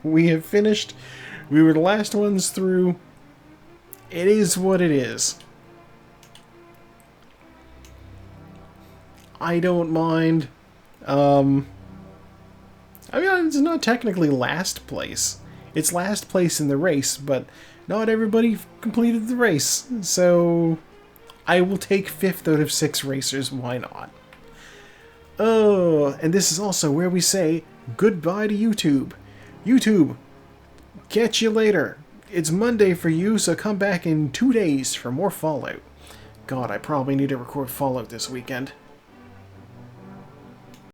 We have finished. We were the last ones through. It is what it is. I don't mind. I mean, it's not technically last place. It's last place in the race, but not everybody completed the race. So I will take 5th out of 6 racers. Why not? Oh, and this is also where we say goodbye to YouTube. YouTube, catch you later. It's Monday for you, so come back in 2 days for more Fallout. God, I probably need to record Fallout this weekend.